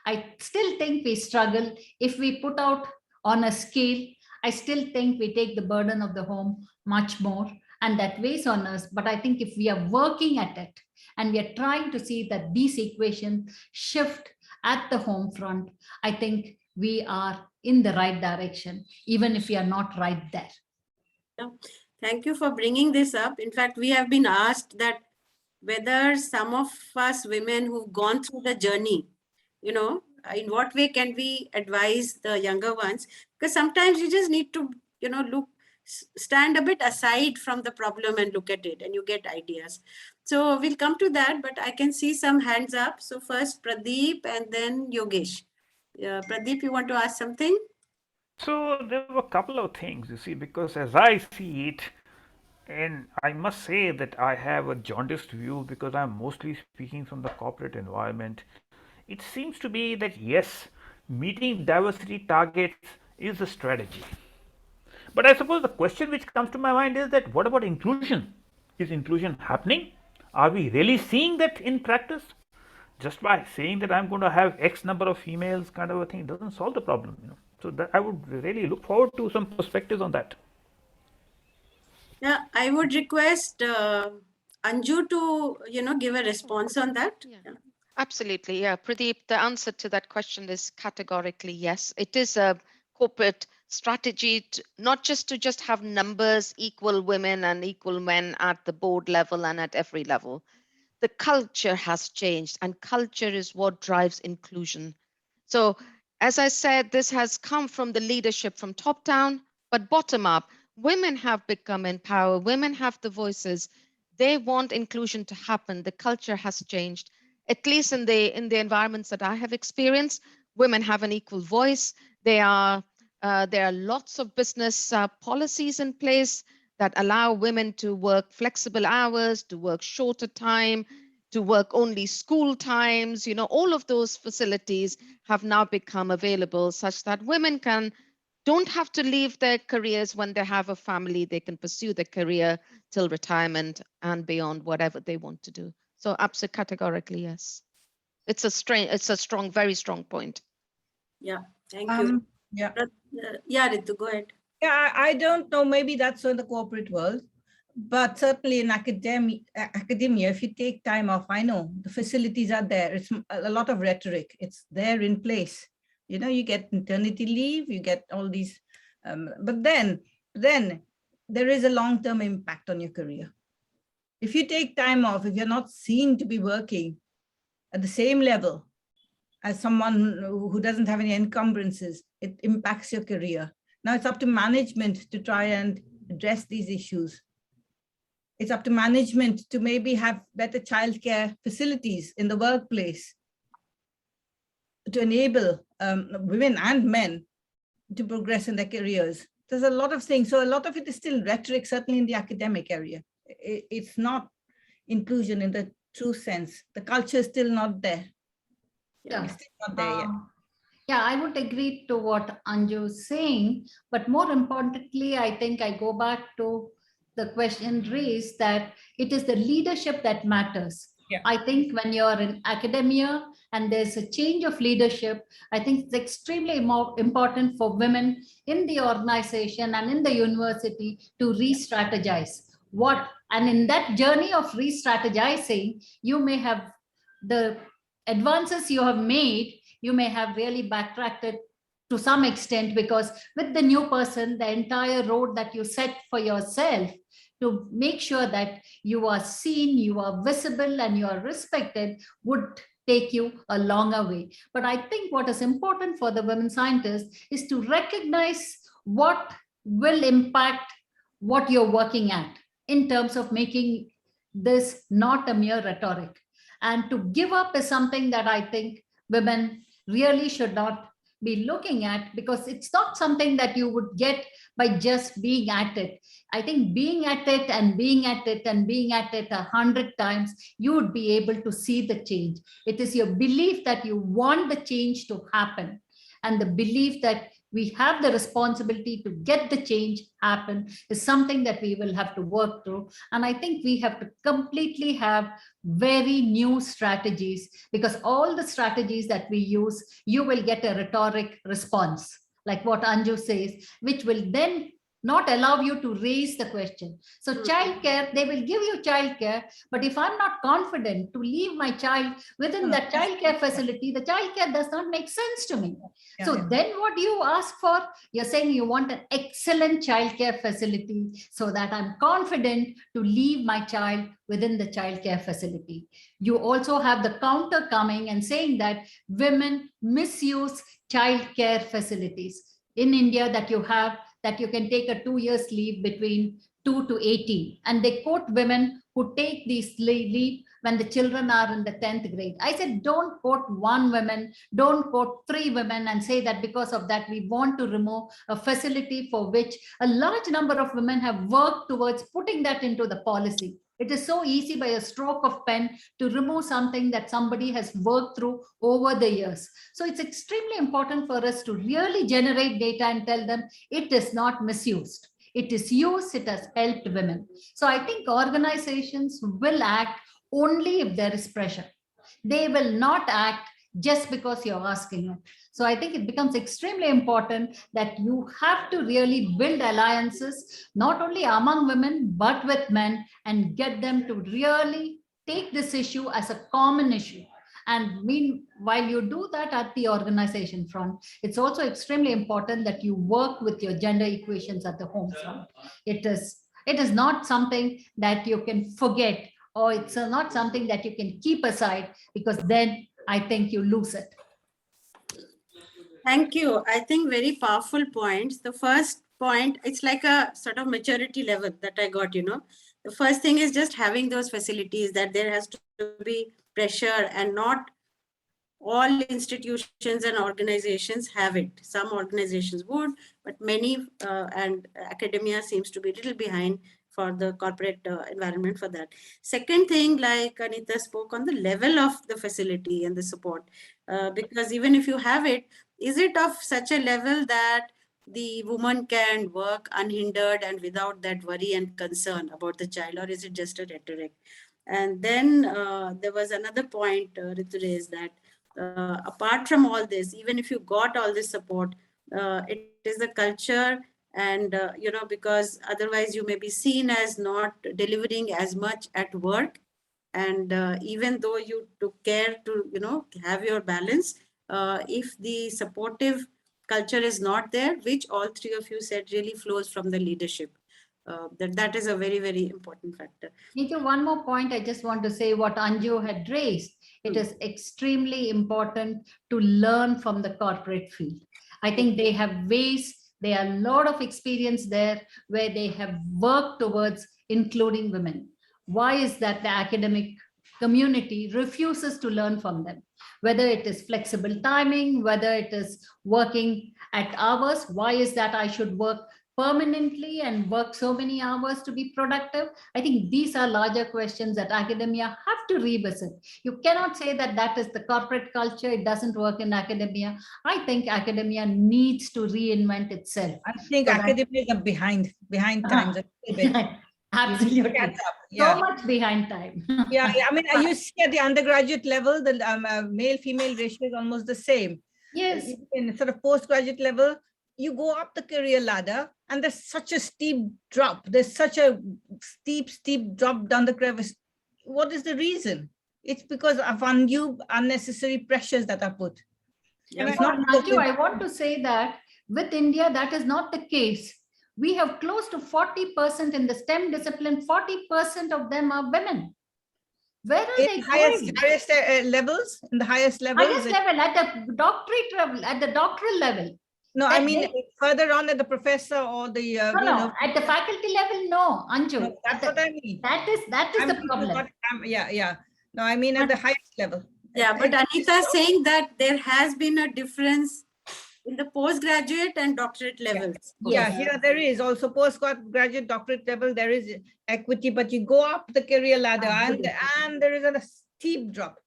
I still think we struggle. If we put out on a scale, I still think we take the burden of the home much more, and that weighs on us. But I think if we are working at it and we are trying to see that these equations shift at the home front, I think we are in the right direction, even if we are not right there. Yeah. Thank you for bringing this up. In fact, we have been asked that whether some of us women who've gone through the journey, you know, in what way can we advise the younger ones? Because sometimes you just need to, you know, stand a bit aside from the problem and look at it, and you get ideas. So we'll come to that, but I can see some hands up. So first Pradeep and then Yogesh. Pradeep, you want to ask something? So there were a couple of things, you see, because as I see it, and I must say that I have a jaundiced view because I'm mostly speaking from the corporate environment. It seems to be that yes, meeting diversity targets is a strategy. But I suppose the question which comes to my mind is that what about inclusion? Is inclusion happening? Are we really seeing that in practice? Just by saying that I'm going to have X number of females kind of a thing doesn't solve the problem. So that I would really look forward to some perspectives on that. Yeah, I would request Anju to, you know, give a response on that. Yeah. Absolutely. Yeah, Pradeep, the answer to that question is categorically yes. It is a corporate strategy, not just to just have numbers, equal women and equal men at the board level and at every level. The culture has changed, and culture is what drives inclusion. So, as I said, this has come from the leadership from top down, but bottom up. Women have become empowered. Women have the voices. They want inclusion to happen. The culture has changed. At least in the environments that I have experienced, women have an equal voice. There are lots of business policies in place that allow women to work flexible hours, to work shorter time, to work only school times. You know, all of those facilities have now become available such that women don't have to leave their careers when they have a family. They can pursue their career till retirement and beyond, whatever they want to do. So absolutely, categorically, yes. It's a strong, very strong point. Yeah, thank you. Yeah. Yeah, Ritu, go ahead. Yeah, I don't know, maybe that's in the corporate world, but certainly in academia, if you take time off, I know the facilities are there. It's a lot of rhetoric. It's there in place. You know, you get maternity leave, you get all these, but then there is a long-term impact on your career. If you take time off, if you're not seen to be working at the same level as someone who doesn't have any encumbrances, it impacts your career. Now it's up to management to try and address these issues. It's up to management to maybe have better childcare facilities in the workplace to enable women and men to progress in their careers. There's a lot of things. So a lot of it is still rhetoric, certainly in the academic area. It's not inclusion in the true sense. The culture is still not there. Yeah. It's still not there yet. Yeah, I would agree to what Anju is saying, but more importantly, I think I go back to the question raised that it is the leadership that matters. Yeah. I think when you're in academia and there's a change of leadership, I think it's extremely more important for women in the organization and in the university to re-strategize. And in that journey of re-strategizing, you may have the advances you have made, you may have really backtracked it to some extent, because with the new person, the entire road that you set for yourself to make sure that you are seen, you are visible, and you are respected would take you a longer way. But I think what is important for the women scientists is to recognize what will impact what you're working at in terms of making this not a mere rhetoric. And to give up is something that I think women really should not be looking at, because it's not something that you would get by just being at it. I think being at it and being at it and being at it 100 times, you would be able to see the change. It is your belief that you want the change to happen, and the belief that we have the responsibility to get the change happen is something that we will have to work through. And I think we have to completely have very new strategies, because all the strategies that we use, you will get a rhetoric response, like what Anju says, which will then not allow you to raise the question. So childcare, they will give you childcare, but if I'm not confident to leave my child within that childcare facility, the childcare does not make sense to me. So then what do you ask for? You're saying you want an excellent childcare facility so that I'm confident to leave my child within the childcare facility. You also have the counter coming and saying that women misuse childcare facilities. In India, that you have, that you can take a 2 years leave between 2 to 18. And they quote women who take these leave when the children are in the 10th grade. I said, don't quote one woman, don't quote 3 women and say that because of that, we want to remove a facility for which a large number of women have worked towards putting that into the policy. It is so easy by a stroke of pen to remove something that somebody has worked through over the years. So it's extremely important for us to really generate data and tell them it is not misused. It is used, it has helped women. So I think organizations will act only if there is pressure. They will not act just because you're asking it. So I think it becomes extremely important that you have to really build alliances, not only among women, but with men, and get them to really take this issue as a common issue. And while you do that at the organization front, it's also extremely important that you work with your gender equations at the home front. It is not something that you can forget, or it's not something that you can keep aside, because then I think you lose it. Thank you. I think very powerful points. The first point, it's like a sort of maturity level that I got, The first thing is just having those facilities, that there has to be pressure, and not all institutions and organizations have it. Some organizations would, but many and academia seems to be a little behind for the corporate environment for that. Second thing, like Anitha spoke on, the level of the facility and the support, because even if you have it, is it of such a level that the woman can work unhindered and without that worry and concern about the child, or is it just a rhetoric? And then there was another point Ritu raised, that apart from all this, even if you got all this support, it is the culture, and because otherwise you may be seen as not delivering as much at work, and even though you took care to have your balance, if the supportive culture is not there, which all 3 of you said really flows from the leadership, that is a very, very important factor. Nita, one more point I just want to say, what Anju had raised. It is extremely important to learn from the corporate field. I think they have ways, there are a lot of experience there where they have worked towards including women. Why is that the academic community refuses to learn from them? Whether it is flexible timing, whether it is working at hours, why is that I should work permanently and work so many hours to be productive? I think these are larger questions that academia have to revisit. You cannot say that that is the corporate culture, it doesn't work in academia. I think academia needs to reinvent itself. I think so academia is behind times a little bit. Absolutely. Yeah. So much behind time. Yeah, I mean, you see at the undergraduate level, the male-female ratio is almost the same. Yes. In sort of postgraduate level, you go up the career ladder and there's such a steep drop. There's such a steep drop down the crevice. What is the reason? It's because of undue, unnecessary pressures that are put. Yeah. I want to say that with India, that is not the case. We have close to 40% in the STEM discipline, 40% of them are women. Where are they highest levels? In the highest levels? Highest level, at the doctorate level, at the doctoral level. No, I mean further on at the professor or the no, at the faculty level, no, Anju. No, that's what I mean. That is the problem. Yeah. No, I mean at the highest level. Yeah, but Anitha is saying that there has been a difference in the postgraduate and doctorate levels. Yeah, here there is also postgraduate, doctorate level, there is equity, but you go up the career ladder and there is a steep drop.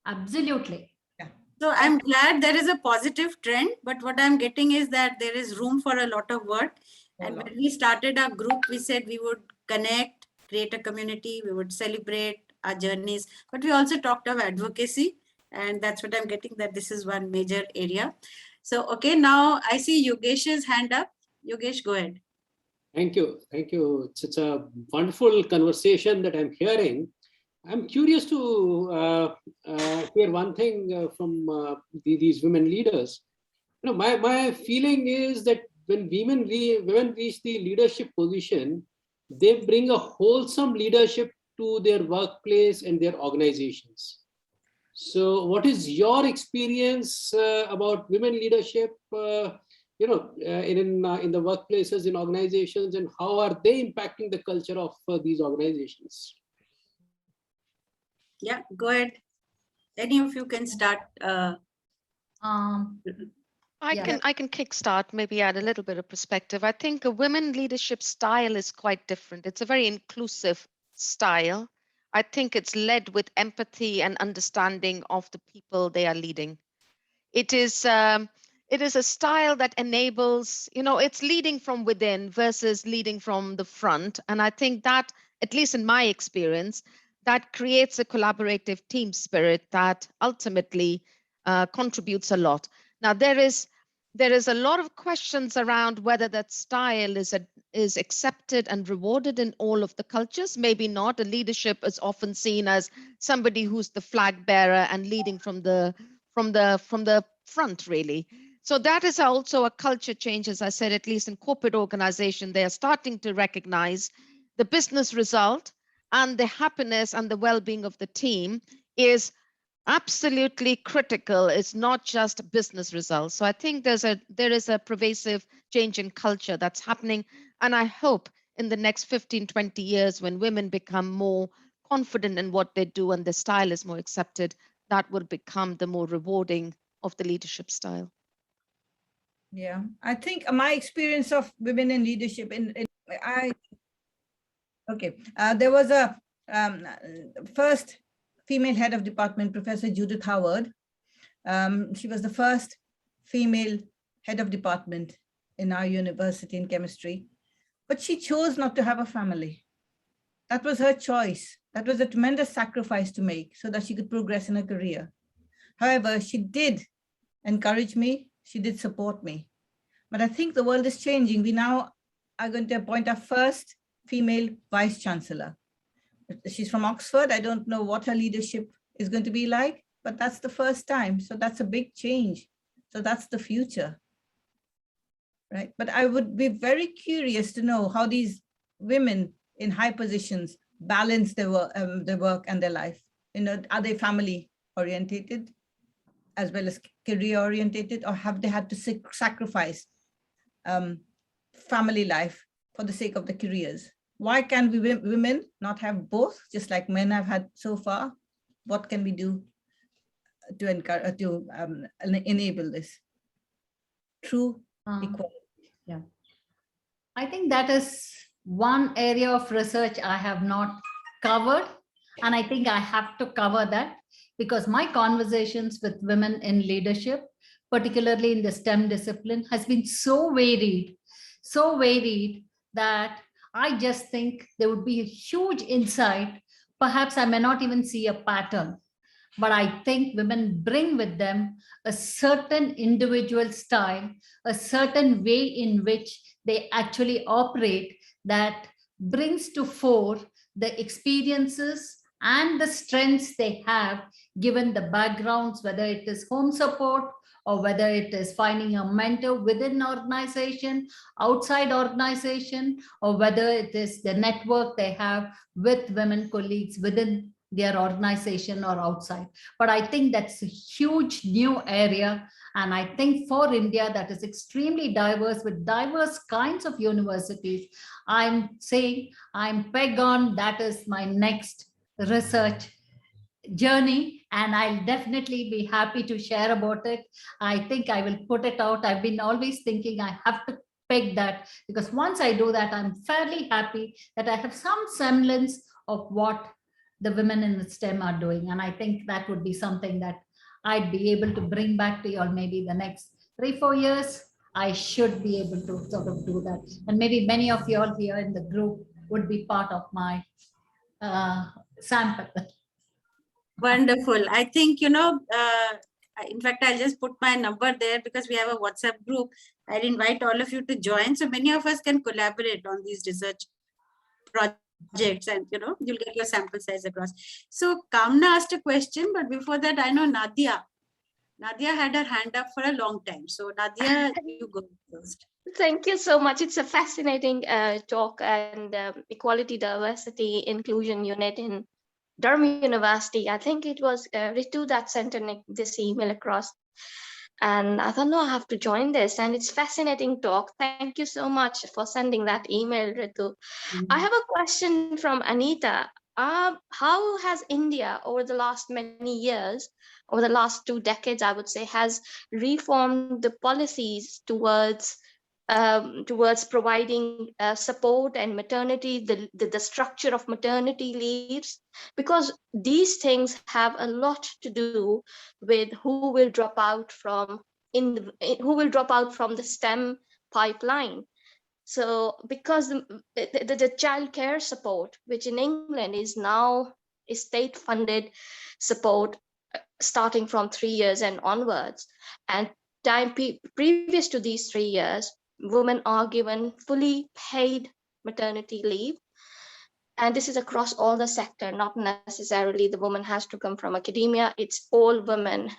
Absolutely. Yeah. So I'm glad there is a positive trend, but what I'm getting is that there is room for a lot of work. And when we started our group, we said we would connect, create a community, we would celebrate our journeys, but we also talked of advocacy. And that's what I'm getting, that this is one major area. So, okay, now I see Yogesh's hand up. Yogesh, go ahead. Thank you. Thank you. It's a wonderful conversation that I'm hearing. I'm curious to hear one thing from these women leaders. You know, my feeling is that when women reach the leadership position, they bring a wholesome leadership to their workplace and their organizations. So, what is your experience about women leadership? In the workplaces, in organizations, and how are they impacting the culture of these organizations? Yeah, go ahead. Any of you can start. I can kickstart, maybe add a little bit of perspective. I think a women leadership style is quite different. It's a very inclusive style. I think it's led with empathy and understanding of the people they are leading. It is a style that enables, it's leading from within versus leading from the front. And I think that, at least in my experience, that creates a collaborative team spirit that ultimately contributes a lot. Now, there is a lot of questions around whether that style is accepted and rewarded in all of the cultures. Maybe not. A leadership is often seen as somebody who's the flag bearer and leading from the front, really. So that is also a culture change, as I said, at least in corporate organization. They are starting to recognize the business result and the happiness and the well-being of the team is absolutely critical. It's not just business results. So I think there is a pervasive change in culture that's happening. And I hope in the next 15, 20 years, when women become more confident in what they do and the style is more accepted, that will become the more rewarding of the leadership style. Yeah, I think my experience of women in leadership, there was a first female head of department, Professor Judith Howard. She was the first female head of department in our university in chemistry, but she chose not to have a family. That was her choice. That was a tremendous sacrifice to make so that she could progress in her career. However, she did encourage me. She did support me. But I think the world is changing. We now are going to appoint our first female vice chancellor. She's from Oxford. I don't know what her leadership is going to be like, but that's the first time. So that's a big change. So that's the future, right? But I would be very curious to know how these women in high positions balance their work and their life. Are they family orientated as well as career orientated, or have they had to sacrifice family life for the sake of the careers? Why can women not have both, just like men have had so far? What can we do to enable this true equality? Yeah, I think that is one area of research I have not covered, and I think I have to cover that, because my conversations with women in leadership, particularly in the STEM discipline, has been so varied that I just think there would be a huge insight. Perhaps I may not even see a pattern, but I think women bring with them a certain individual style, a certain way in which they actually operate that brings to fore the experiences and the strengths they have, given the backgrounds, whether it is home support or whether it is finding a mentor within organization, outside organization, or whether it is the network they have with women colleagues within their organization or outside. But I think that's a huge new area. And I think for India, that is extremely diverse with diverse kinds of universities. I'm saying I'm peg on, that is my next research journey, and I'll definitely be happy to share about it. I think I will put it out. I've been always thinking I have to peg that, because once I do that, I'm fairly happy that I have some semblance of what the women in the STEM are doing. And I think that would be something that I'd be able to bring back to you all maybe the next 3-4 years. I should be able to sort of do that. And maybe many of you all here in the group would be part of my sample. Wonderful. I think, in fact, I'll just put my number there because we have a WhatsApp group. I'll invite all of you to join. So many of us can collaborate on these research projects and, you'll get your sample size across. So Kamna asked a question, but before that, I know Nadia had her hand up for a long time. So Nadia, you go first. Thank you so much. It's a fascinating talk, and Equality, Diversity, Inclusion Unit in Durham University. I think it was Ritu that sent this email across. And I thought, no, I have to join this. And it's fascinating talk. Thank you so much for sending that email, Ritu. I have a question from Anitha. How has India over the last many years, over the last 2 decades, I would say, has reformed the policies towards providing support and maternity, the structure of maternity leaves, because these things have a lot to do with who will drop out from the STEM pipeline. So because the child care support, which in England is now a state-funded support starting from 3 years and onwards, and time previous to these 3 years, women are given fully paid maternity leave. And this is across all the sector, not necessarily the woman has to come from academia. It's all women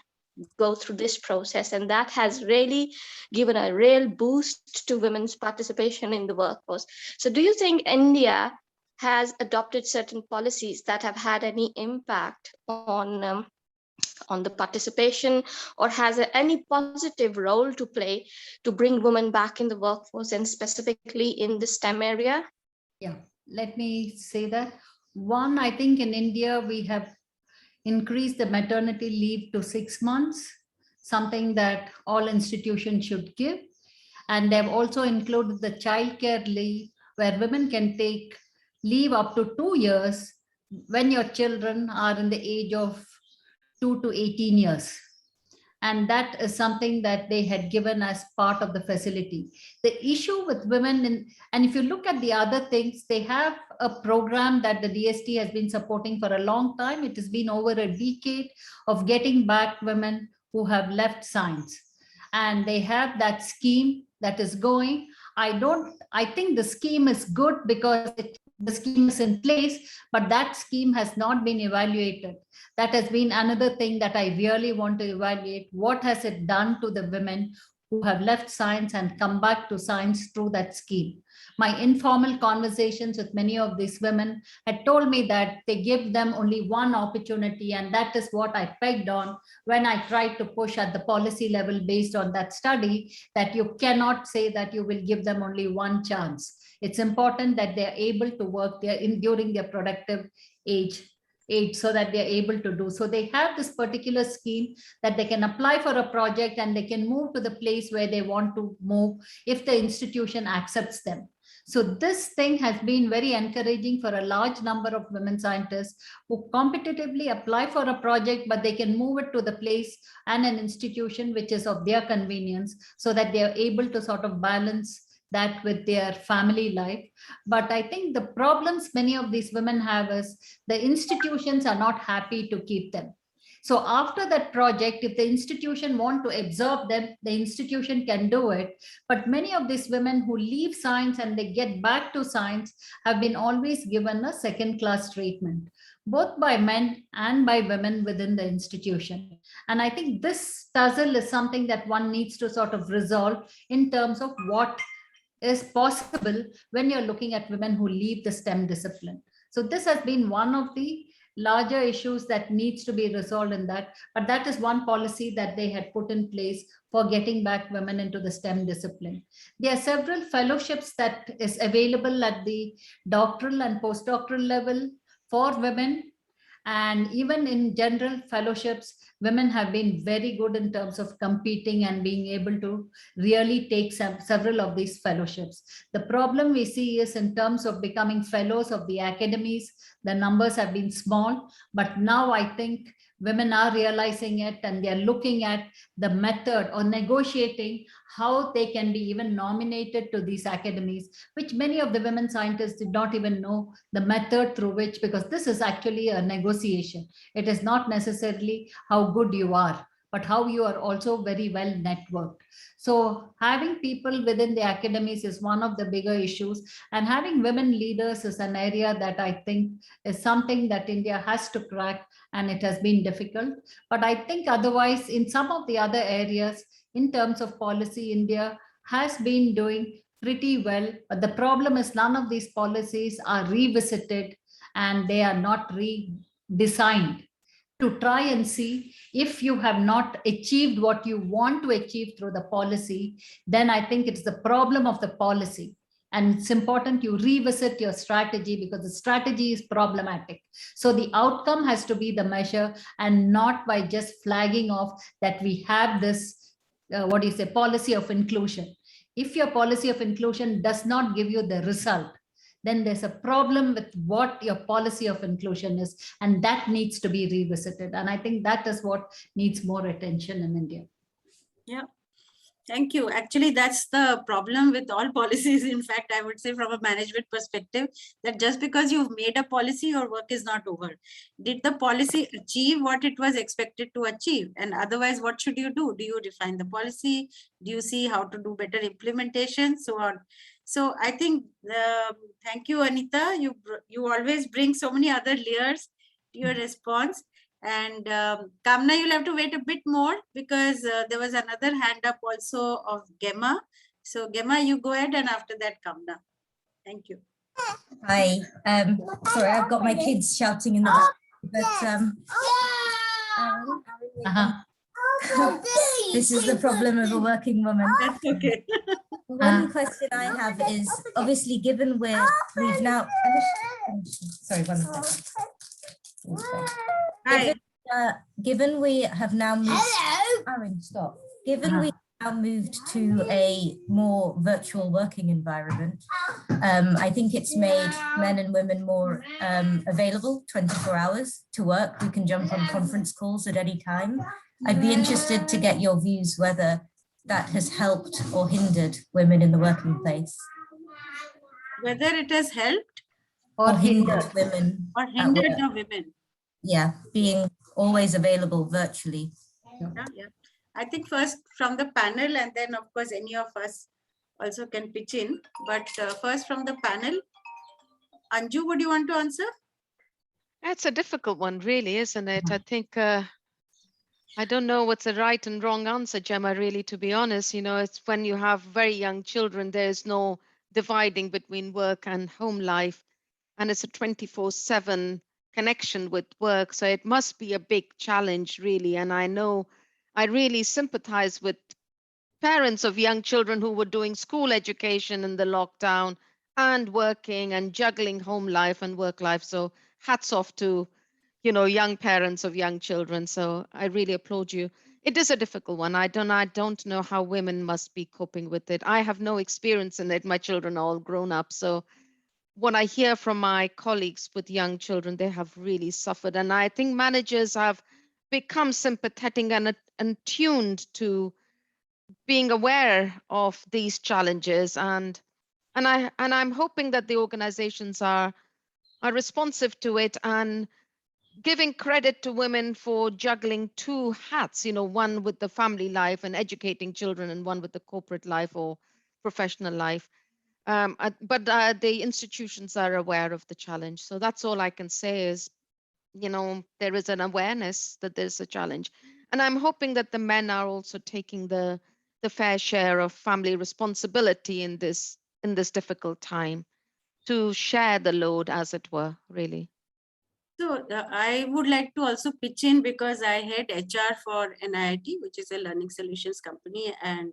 go through this process. And that has really given a real boost to women's participation in the workforce. So do you think India has adopted certain policies that have had any impact on the participation, or has any positive role to play to bring women back in the workforce, and specifically in the STEM area? Yeah, let me say that. One, I think in India, we have increased the maternity leave to 6 months, something that all institutions should give. And they've also included the childcare leave, where women can take leave up to 2 years when your children are in the age of 2 to 18 years. And that is something that they had given as part of the facility. The issue with women, and if you look at the other things, they have a program that the DST has been supporting for a long time. It has been over a decade of getting back women who have left science. And they have that scheme that is going. I think the scheme is good because the scheme is in place, but that scheme has not been evaluated. That has been another thing that I really want to evaluate. What has it done to the women who have left science and come back to science through that scheme? My informal conversations with many of these women had told me that they give them only one opportunity, and that is what I pegged on when I tried to push at the policy level based on that study, that you cannot say that you will give them only one chance. It's important that they're able to work there during their productive age so that they're able to do. So they have this particular scheme that they can apply for a project and they can move to the place where they want to move if the institution accepts them. So this thing has been very encouraging for a large number of women scientists who competitively apply for a project, but they can move it to the place and an institution which is of their convenience, so that they are able to sort of balance that with their family life. But I think the problems many of these women have is the institutions are not happy to keep them. So after that project, if the institution want to absorb them, the institution can do it. But many of these women who leave science and they get back to science have been always given a second-class treatment, both by men and by women within the institution. And I think this tussle is something that one needs to sort of resolve in terms of what is possible when you're looking at women who leave the STEM discipline. So this has been one of the larger issues that needs to be resolved in that, but that is one policy that they had put in place for getting back women into the STEM discipline. There are several fellowships that is available at the doctoral and postdoctoral level for women, and even in general fellowships women have been very good in terms of competing and being able to really take several of these fellowships. The problem we see is in terms of becoming fellows of the academies, the numbers have been small, but now I think women are realizing it and they're looking at the method or negotiating how they can be even nominated to these academies, which many of the women scientists did not even know the method through which, because this is actually a negotiation. It is not necessarily how good you are, but how you are also very well networked. So having people within the academies is one of the bigger issues, and having women leaders is an area that I think is something that India has to crack, and it has been difficult. But I think otherwise in some of the other areas, in terms of policy, India has been doing pretty well. But the problem is none of these policies are revisited and they are not redesigned to try and see if you have not achieved what you want to achieve through the policy, then I think it's the problem of the policy. And it's important you revisit your strategy because the strategy is problematic. So the outcome has to be the measure and not by just flagging off that we have this, policy of inclusion. If your policy of inclusion does not give you the result, then there's a problem with what your policy of inclusion is, and that needs to be revisited. And I think that is what needs more attention in India. Yeah. Thank you. Actually, that's the problem with all policies. In fact, I would say from a management perspective, that just because you've made a policy, your work is not over. Did the policy achieve what it was expected to achieve? And otherwise, what should you do? Do you refine the policy? Do you see how to do better implementation? So on. So I think, thank you, Anitha. You always bring so many other layers to your response. And Kamna, you'll have to wait a bit more because there was another hand up also of Gemma. So Gemma, you go ahead, and after that, Kamna. Thank you. Hi. Sorry, I've got my kids shouting in the back, but this is the problem of a working woman. That's okay. One question I have is, obviously, given we've now... Sorry, one second. Given we have now moved... Aaron, stop. Given we now moved to a more virtual working environment, I think it's made men and women more available 24 hours to work. We can jump on conference calls at any time. I'd be interested to get your views whether that has helped or hindered women in the working place. Whether it has helped or hindered women. Or hindered the women. Yeah, being always available virtually. Yeah. I think first from the panel, and then of course any of us also can pitch in. But first from the panel, Anju, would you want to answer? It's a difficult one, really, isn't it? I think I don't know what's a right and wrong answer, Gemma, really, to be honest. You know, it's when you have very young children, there's no dividing between work and home life. And it's a 24/7 connection with work. So it must be a big challenge, really. And I know I really sympathize with parents of young children who were doing school education in the lockdown and working and juggling home life and work life. So hats off to, you know, young parents of young children. So I really applaud you. It is a difficult one. I don't know how women must be coping with it. I have no experience in it. My children are all grown up. So what I hear from my colleagues with young children, they have really suffered. And I think managers have become sympathetic and tuned to being aware of these challenges. And I'm hoping that the organizations are responsive to it and giving credit to women for juggling two hats, you know, one with the family life and educating children and one with the corporate life or professional life. But the institutions are aware of the challenge. So that's all I can say is, you know, there is an awareness that there's a challenge. And I'm hoping that the men are also taking the fair share of family responsibility in this difficult time to share the load, as it were, really. So I would like to also pitch in because I head HR for NIIT, which is a learning solutions company. And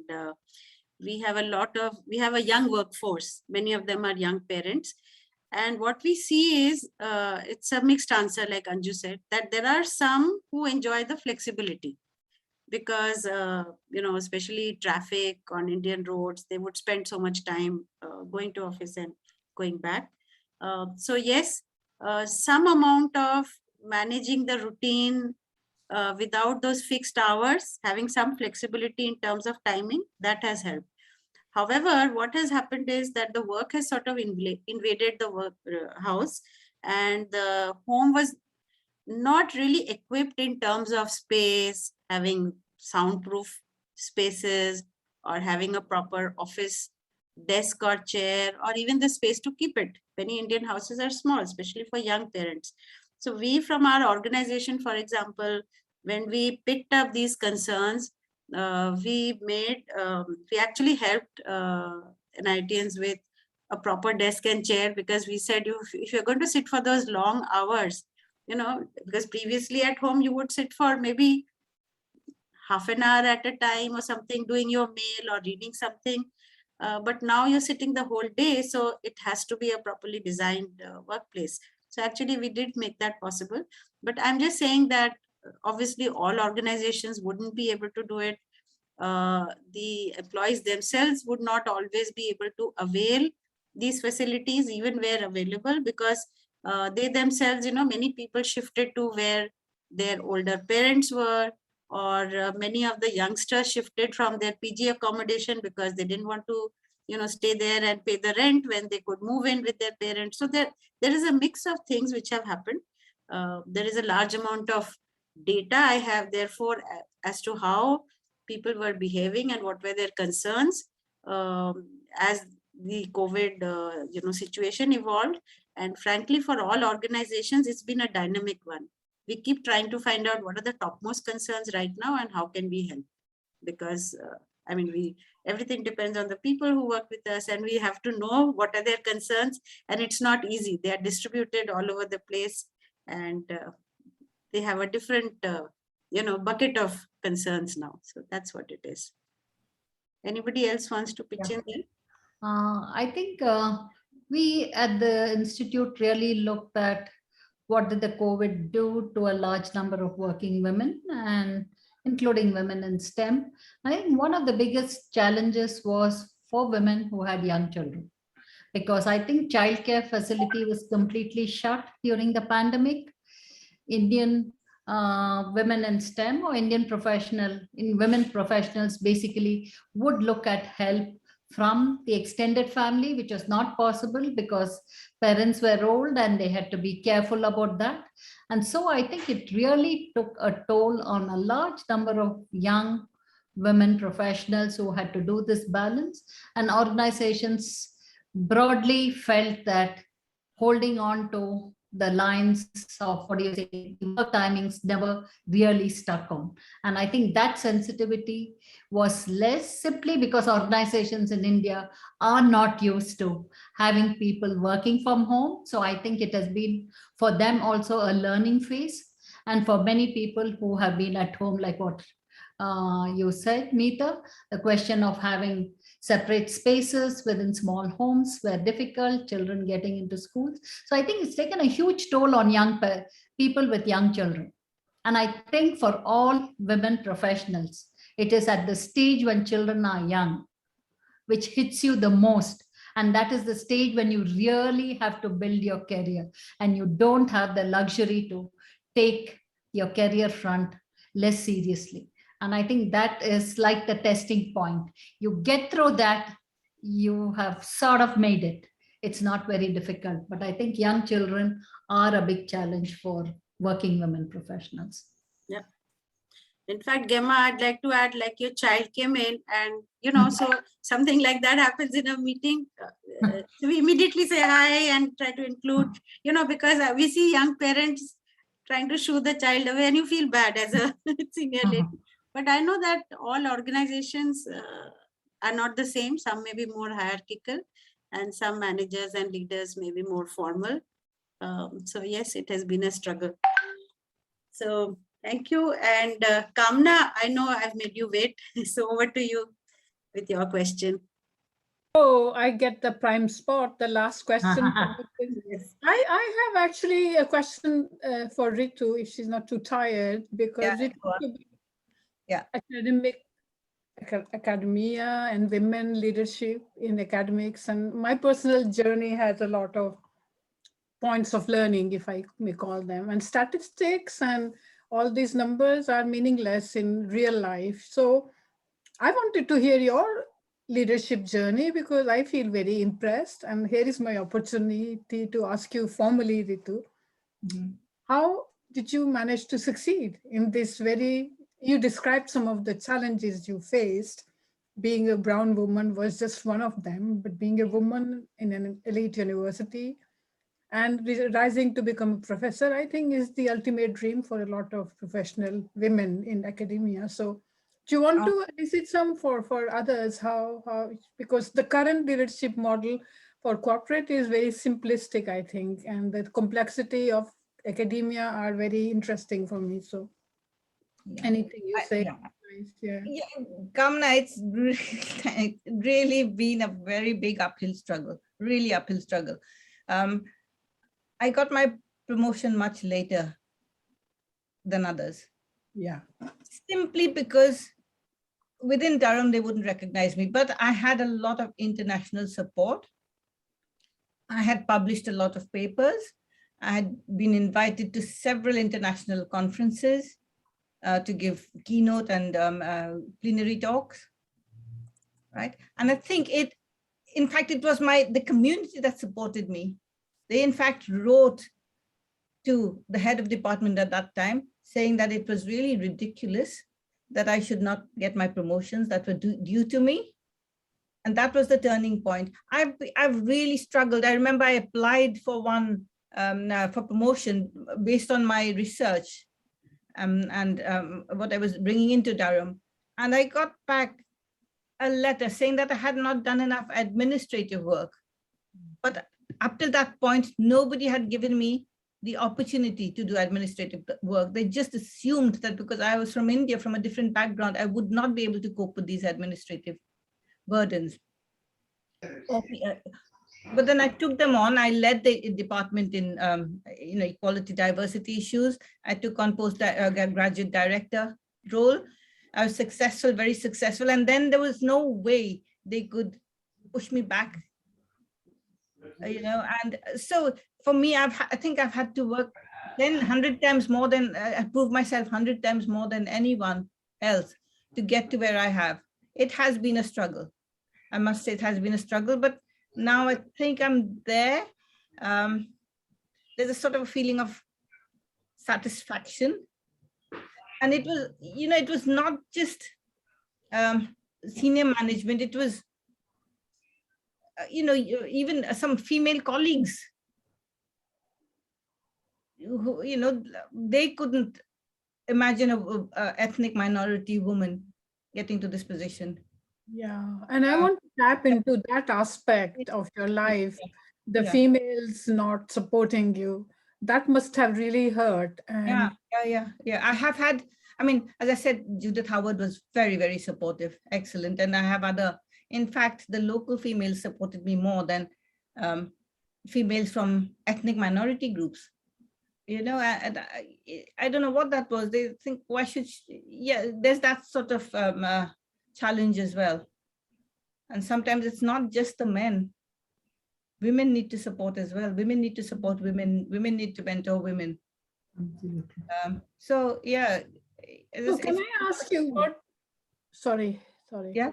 we have a young workforce. Many of them are young parents. And what we see is, it's a mixed answer, like Anju said, that there are some who enjoy the flexibility because, especially traffic on Indian roads, they would spend so much time going to office and going back. So yes, some amount of managing the routine without those fixed hours, having some flexibility in terms of timing, that has helped. However, what has happened is that the work has sort of invaded the work house, and the home was not really equipped in terms of space, having soundproof spaces, or having a proper office desk or chair, or even the space to keep it. Many Indian houses are small, especially for young parents. So we, from our organization, for example, when we picked up these concerns, we actually helped NIITians with a proper desk and chair, because we said, if you're going to sit for those long hours, because previously at home you would sit for maybe half an hour at a time or something, doing your mail or reading something. But now you're sitting the whole day, so it has to be a properly designed workplace. So actually we did make that possible. But I'm just saying that obviously all organizations wouldn't be able to do it. The employees themselves would not always be able to avail these facilities even where available, because they themselves, many people shifted to where their older parents were, or many of the youngsters shifted from their PG accommodation because they didn't want to, stay there and pay the rent when they could move in with their parents. So there is a mix of things which have happened. There is a large amount of data I have, therefore, as to how people were behaving and what were their concerns as the COVID situation evolved. And frankly, for all organizations, it's been a dynamic one. We keep trying to find out what are the topmost concerns right now and how can we help, because everything depends on the people who work with us, and we have to know what are their concerns, and it's not easy. They are distributed all over the place, and they have a different bucket of concerns now. So that's what it is. Anybody else wants to pitch in there? I think we at the Institute really looked at what did the COVID do to a large number of working women, and including women in STEM. I think one of the biggest challenges was for women who had young children, because I think childcare facility was completely shut during the pandemic. Indian women in STEM or women professionals basically would look at help from the extended family, which was not possible because parents were old and they had to be careful about that. And so I think it really took a toll on a large number of young women professionals who had to do this balance. And organizations broadly felt that holding on to the lines of work timings never really stuck on. And I think that sensitivity was less, simply because organizations in India are not used to having people working from home. So I think it has been for them also a learning phase. And for many people who have been at home, like what you said, Mita, the question of having separate spaces within small homes were difficult, children getting into schools. So I think it's taken a huge toll on young people with young children. And I think for all women professionals, it is at the stage when children are young, which hits you the most. And that is the stage when you really have to build your career, and you don't have the luxury to take your career front less seriously. And I think that is like the testing point. You get through that, you have sort of made it. It's not very difficult, but I think young children are a big challenge for working women professionals. Yeah. In fact, Gemma, I'd like to add, like your child came in and, so something like that happens in a meeting. So we immediately say hi and try to include, because we see young parents trying to shoo the child away, and you feel bad as a senior lady. But I know that all organizations are not the same. Some may be more hierarchical, and some managers and leaders may be more formal. So yes, it has been a struggle. So thank you. And Kamna, I know I've made you wait. So over to you with your question. Oh, I get the prime spot, the last question. Yes. I have actually a question for Ritu, if she's not too tired, because Yeah, Ritu go on. to be Yeah. academia and women leadership in academics. And my personal journey has a lot of points of learning, if I may call them. And statistics and all these numbers are meaningless in real life. So I wanted to hear your leadership journey because I feel very impressed. And here is my opportunity to ask you formally, Ritu, how did you manage to succeed in this you described some of the challenges you faced. Being a brown woman was just one of them, but being a woman in an elite university and rising to become a professor, I think, is the ultimate dream for a lot of professional women in academia. So do you want to elicit some for others, how because the current leadership model for corporate is very simplistic, I think, and the complexity of academia are very interesting for me. So anything you say. Yeah, Kamna, it's really been a very big uphill struggle, really uphill struggle. I got my promotion much later than others. Yeah. Simply because within Durham, they wouldn't recognize me, but I had a lot of international support. I had published a lot of papers. I had been invited to several international conferences to give keynote and plenary talks, right? And I think in fact, it was the community that supported me. They in fact wrote to the head of department at that time saying that it was really ridiculous that I should not get my promotions that were due to me. And that was the turning point. I've really struggled. I remember I applied for one for promotion based on my research and what I was bringing into Durham. And I got back a letter saying that I had not done enough administrative work. But up till that point, nobody had given me the opportunity to do administrative work. They just assumed that because I was from India, from a different background, I would not be able to cope with these administrative burdens. Okay. But then I took them on. I led the department in equality, diversity issues. I took on postgraduate director role. I was successful, very successful. And then there was no way they could push me back. And so for me, I think I've had to work 100 times more than, prove myself 100 times more than anyone else to get to where I have. It has been a struggle. I must say it has been a struggle, but now I think I'm there. There's a sort of a feeling of satisfaction. And it was, it was not just senior management, it was, even some female colleagues who, they couldn't imagine a ethnic minority woman getting to this position. Yeah, and I want to tap into that aspect of your life, the females not supporting you. That must have really hurt. And Yeah. I have had, as I said, Judith Howard was very, very supportive, excellent. And I have in fact, the local females supported me more than females from ethnic minority groups. I don't know what that was. They think, why should there's that sort of challenge as well. And sometimes it's not just the men. Women need to support as well. Women need to support women. Women need to mentor women. So yeah. So can I ask you what? Sorry. Yeah.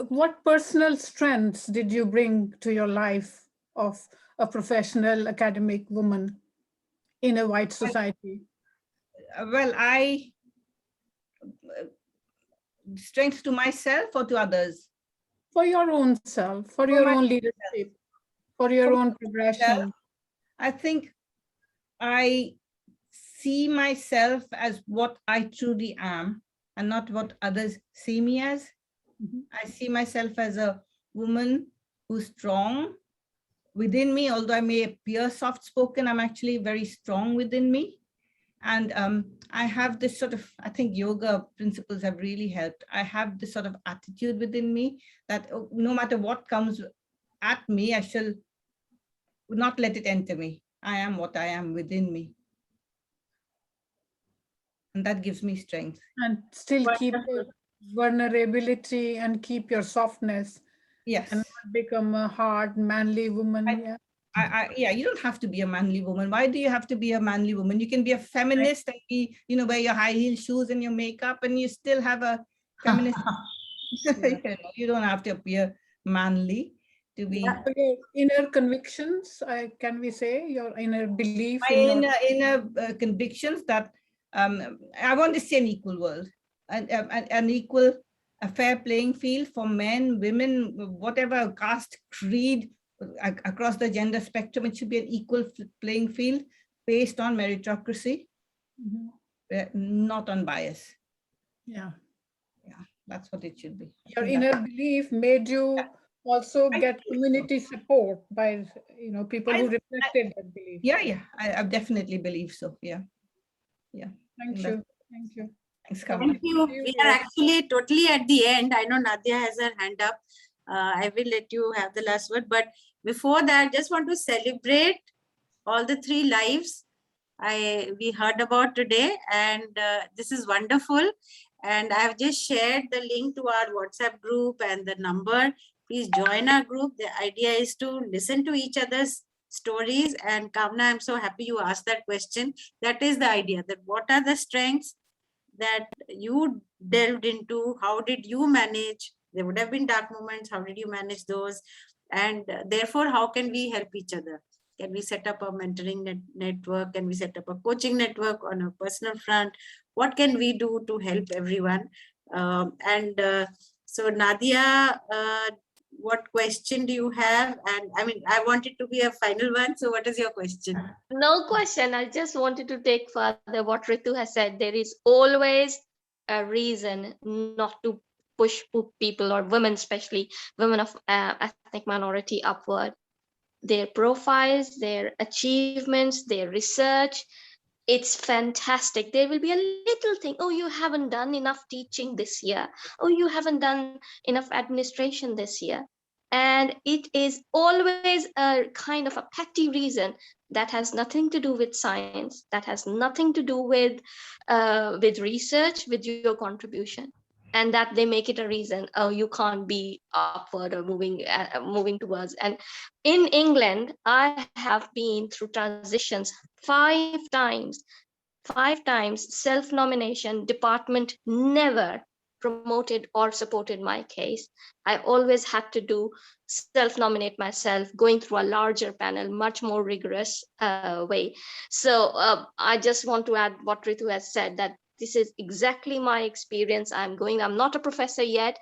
What personal strengths did you bring to your life of a professional academic woman in a white society? Well, strength to myself or to others? For your own self, for your own leadership, for your own progression. I think I see myself as what I truly am and not what others see me as. I see myself as a woman who's strong within me, although I may appear soft-spoken, I'm actually very strong within me. And I have this sort of, I think yoga principles have really helped. I have this sort of attitude within me that no matter what comes at me, I shall not let it enter me. I am what I am within me. And that gives me strength. And still keep Wonderful. vulnerability and keep your softness. Yes. And not become a hard, manly woman. Yeah. Yeah, you don't have to be a manly woman. Why do you have to be a manly woman? You can be a feminist and be, wear your high heel shoes and your makeup, and you still have a feminist. You don't have to appear manly to be. Yeah. Your inner convictions, can we say your inner belief My in your inner convictions that I want to see an equal world, an equal, a fair playing field for men, women, whatever caste, creed, across the gender spectrum. It should be an equal playing field based on meritocracy, not on bias. Yeah. Yeah, that's what it should be. Your inner belief made you also get community support by people who reflected that belief. Yeah, I definitely believe so. Yeah. Thank you. Thank you. Thanks, Thank you. We are actually totally at the end. I know Nadia has her hand up. I will let you have the last word. But before that, just want to celebrate all the 3 lives we heard about today. And this is wonderful. And I've just shared the link to our WhatsApp group and the number. Please join our group. The idea is to listen to each other's stories. And Kamna, I'm so happy you asked that question. That is the idea, that what are the strengths that you delved into? How did you manage? There would have been dark moments. How did you manage those? And therefore, how can we help each other? Can we set up a mentoring network? Can we set up a coaching network on a personal front? What can we do to help everyone? So Nadia, what question do you have? And I mean, I want it to be a final one. So what is your question? No question. I just wanted to take further what Ritu has said. There is always a reason not to push people, or women, especially women of ethnic minority, upward. Their profiles, their achievements, their research, it's fantastic. There will be a little thing. Oh, you haven't done enough teaching this year. Oh, you haven't done enough administration this year. And it is always a kind of a petty reason that has nothing to do with science, that has nothing to do with research, with your contribution. And that they make it a reason, oh, you can't be upward or moving towards. And in England, I have been through transitions 5 times. 5 times self-nomination, department never promoted or supported my case. I always had to do self-nominate myself, going through a larger panel, much more rigorous way. So I just want to add what Ritu has said, that this is exactly my experience. I'm not a professor yet,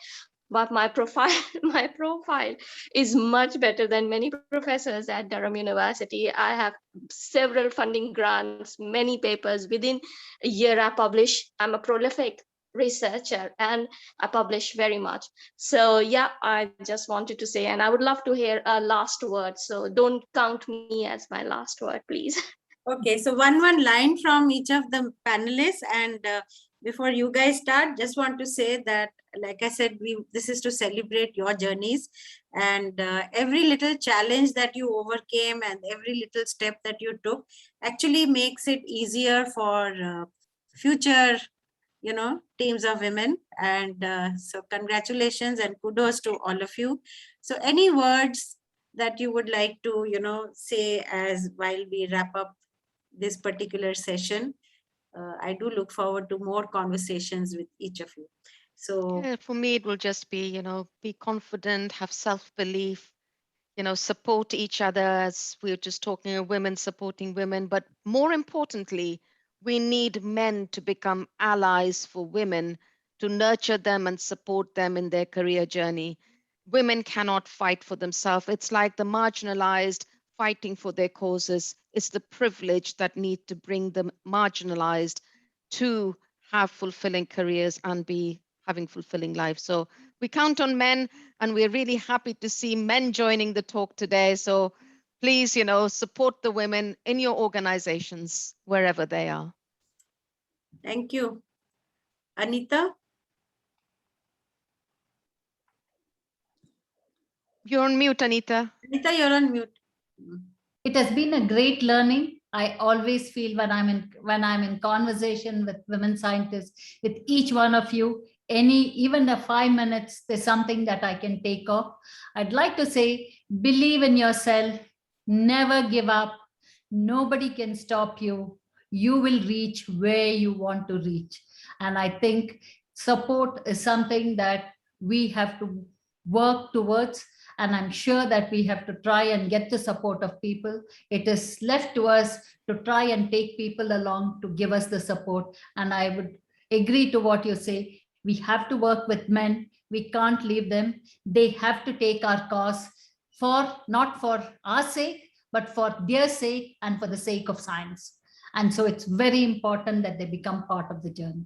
but my profile is much better than many professors at Durham University. I have several funding grants, many papers. Within a year I publish. I'm a prolific researcher and I publish very much. So yeah, I just wanted to say, and I would love to hear a last word. So don't count me as my last word, please. Okay, so one line from each of the panelists. And before you guys start, just want to say that, like I said, this is to celebrate your journeys, and every little challenge that you overcame and every little step that you took actually makes it easier for future, teams of women. And so congratulations and kudos to all of you. So any words that you would like to, say as while we wrap up this particular session? I do look forward to more conversations with each of you. So Yeah, for me, it will just be, be confident, have self-belief, support each other, as we were just talking of women supporting women. But more importantly, we need men to become allies for women, to nurture them and support them in their career journey. Women cannot fight for themselves. It's like the marginalized fighting for their causes. It's the privilege that need to bring the marginalized to have fulfilling careers and be having fulfilling lives. So we count on men, and we're really happy to see men joining the talk today. So please, support the women in your organizations, wherever they are. Thank you. Anitha? You're on mute, Anitha. Anitha, you're on mute. It has been a great learning. I always feel when I'm in conversation with women scientists, with each one of you, even the 5 minutes, there's something that I can take off. I'd like to say, believe in yourself, never give up. Nobody can stop you. You will reach where you want to reach. And I think support is something that we have to work towards. And I'm sure that we have to try and get the support of people. It is left to us to try and take people along to give us the support. And I would agree to what you say. We have to work with men. We can't leave them. They have to take our cause not for our sake, but for their sake and for the sake of science. And so it's very important that they become part of the journey.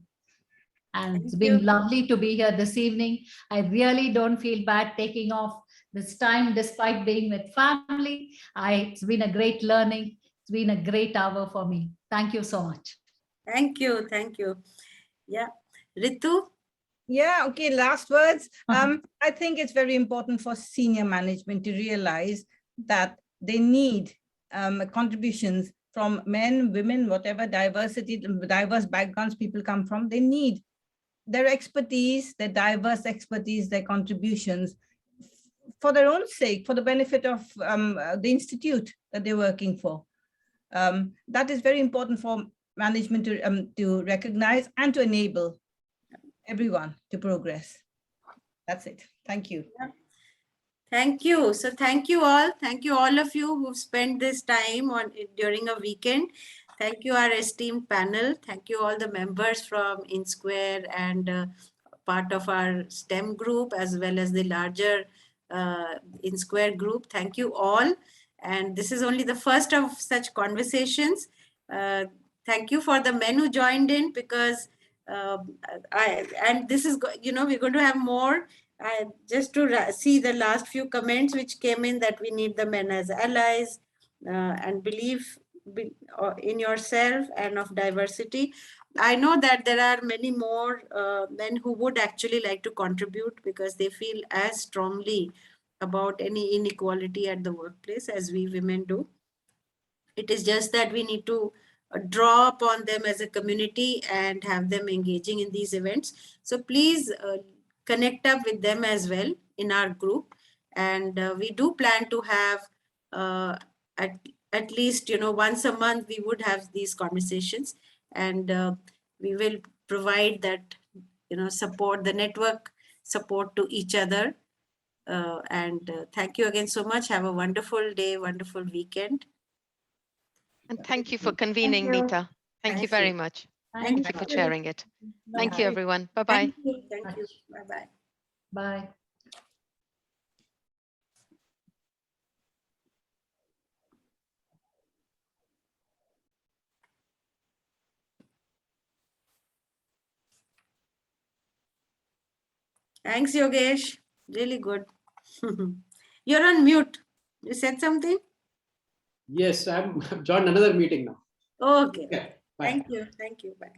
And it's been lovely to be here this evening. I really don't feel bad taking off this time, despite being with family. It's been a great learning. It's been a great hour for me. Thank you so much. Thank you. Thank you. Yeah. Ritu? Yeah, okay, last words. I think it's very important for senior management to realize that they need contributions from men, women, whatever diverse backgrounds people come from. They need their expertise, their diverse expertise, their contributions for their own sake, for the benefit of the institute that they're working for. That is very important for management to recognize and to enable everyone to progress. That's it. Thank you. Thank you. So thank you all. Thank you all of you who've spent this time during a weekend. Thank you, our esteemed panel. Thank you all the members from INSquare and part of our STEM group, as well as the larger INSquare group. Thank you all. And this is only the first of such conversations. Thank you for the men who joined in, because this is, we're going to have more. Just to see the last few comments which came in, that we need the men as allies and believe in yourself and of diversity. I know that there are many more men who would actually like to contribute, because they feel as strongly about any inequality at the workplace as we women do. It is just that we need to draw upon them as a community and have them engaging in these events. So please connect up with them as well in our group. And we do plan to have at least, once a month, we would have these conversations, and we will provide that, support, the network support to each other. Thank you again so much. Have a wonderful day, wonderful weekend. And thank you for convening, Mita. Thank you very much. Thank you for sharing it. Thank you, everyone. Bye-bye. Thank you. Bye-bye. Bye. Thanks, Yogesh. Really good. You're on mute. You said something? Yes, I've joined another meeting now. Okay. Yeah, bye. Thank you. Thank you. Bye.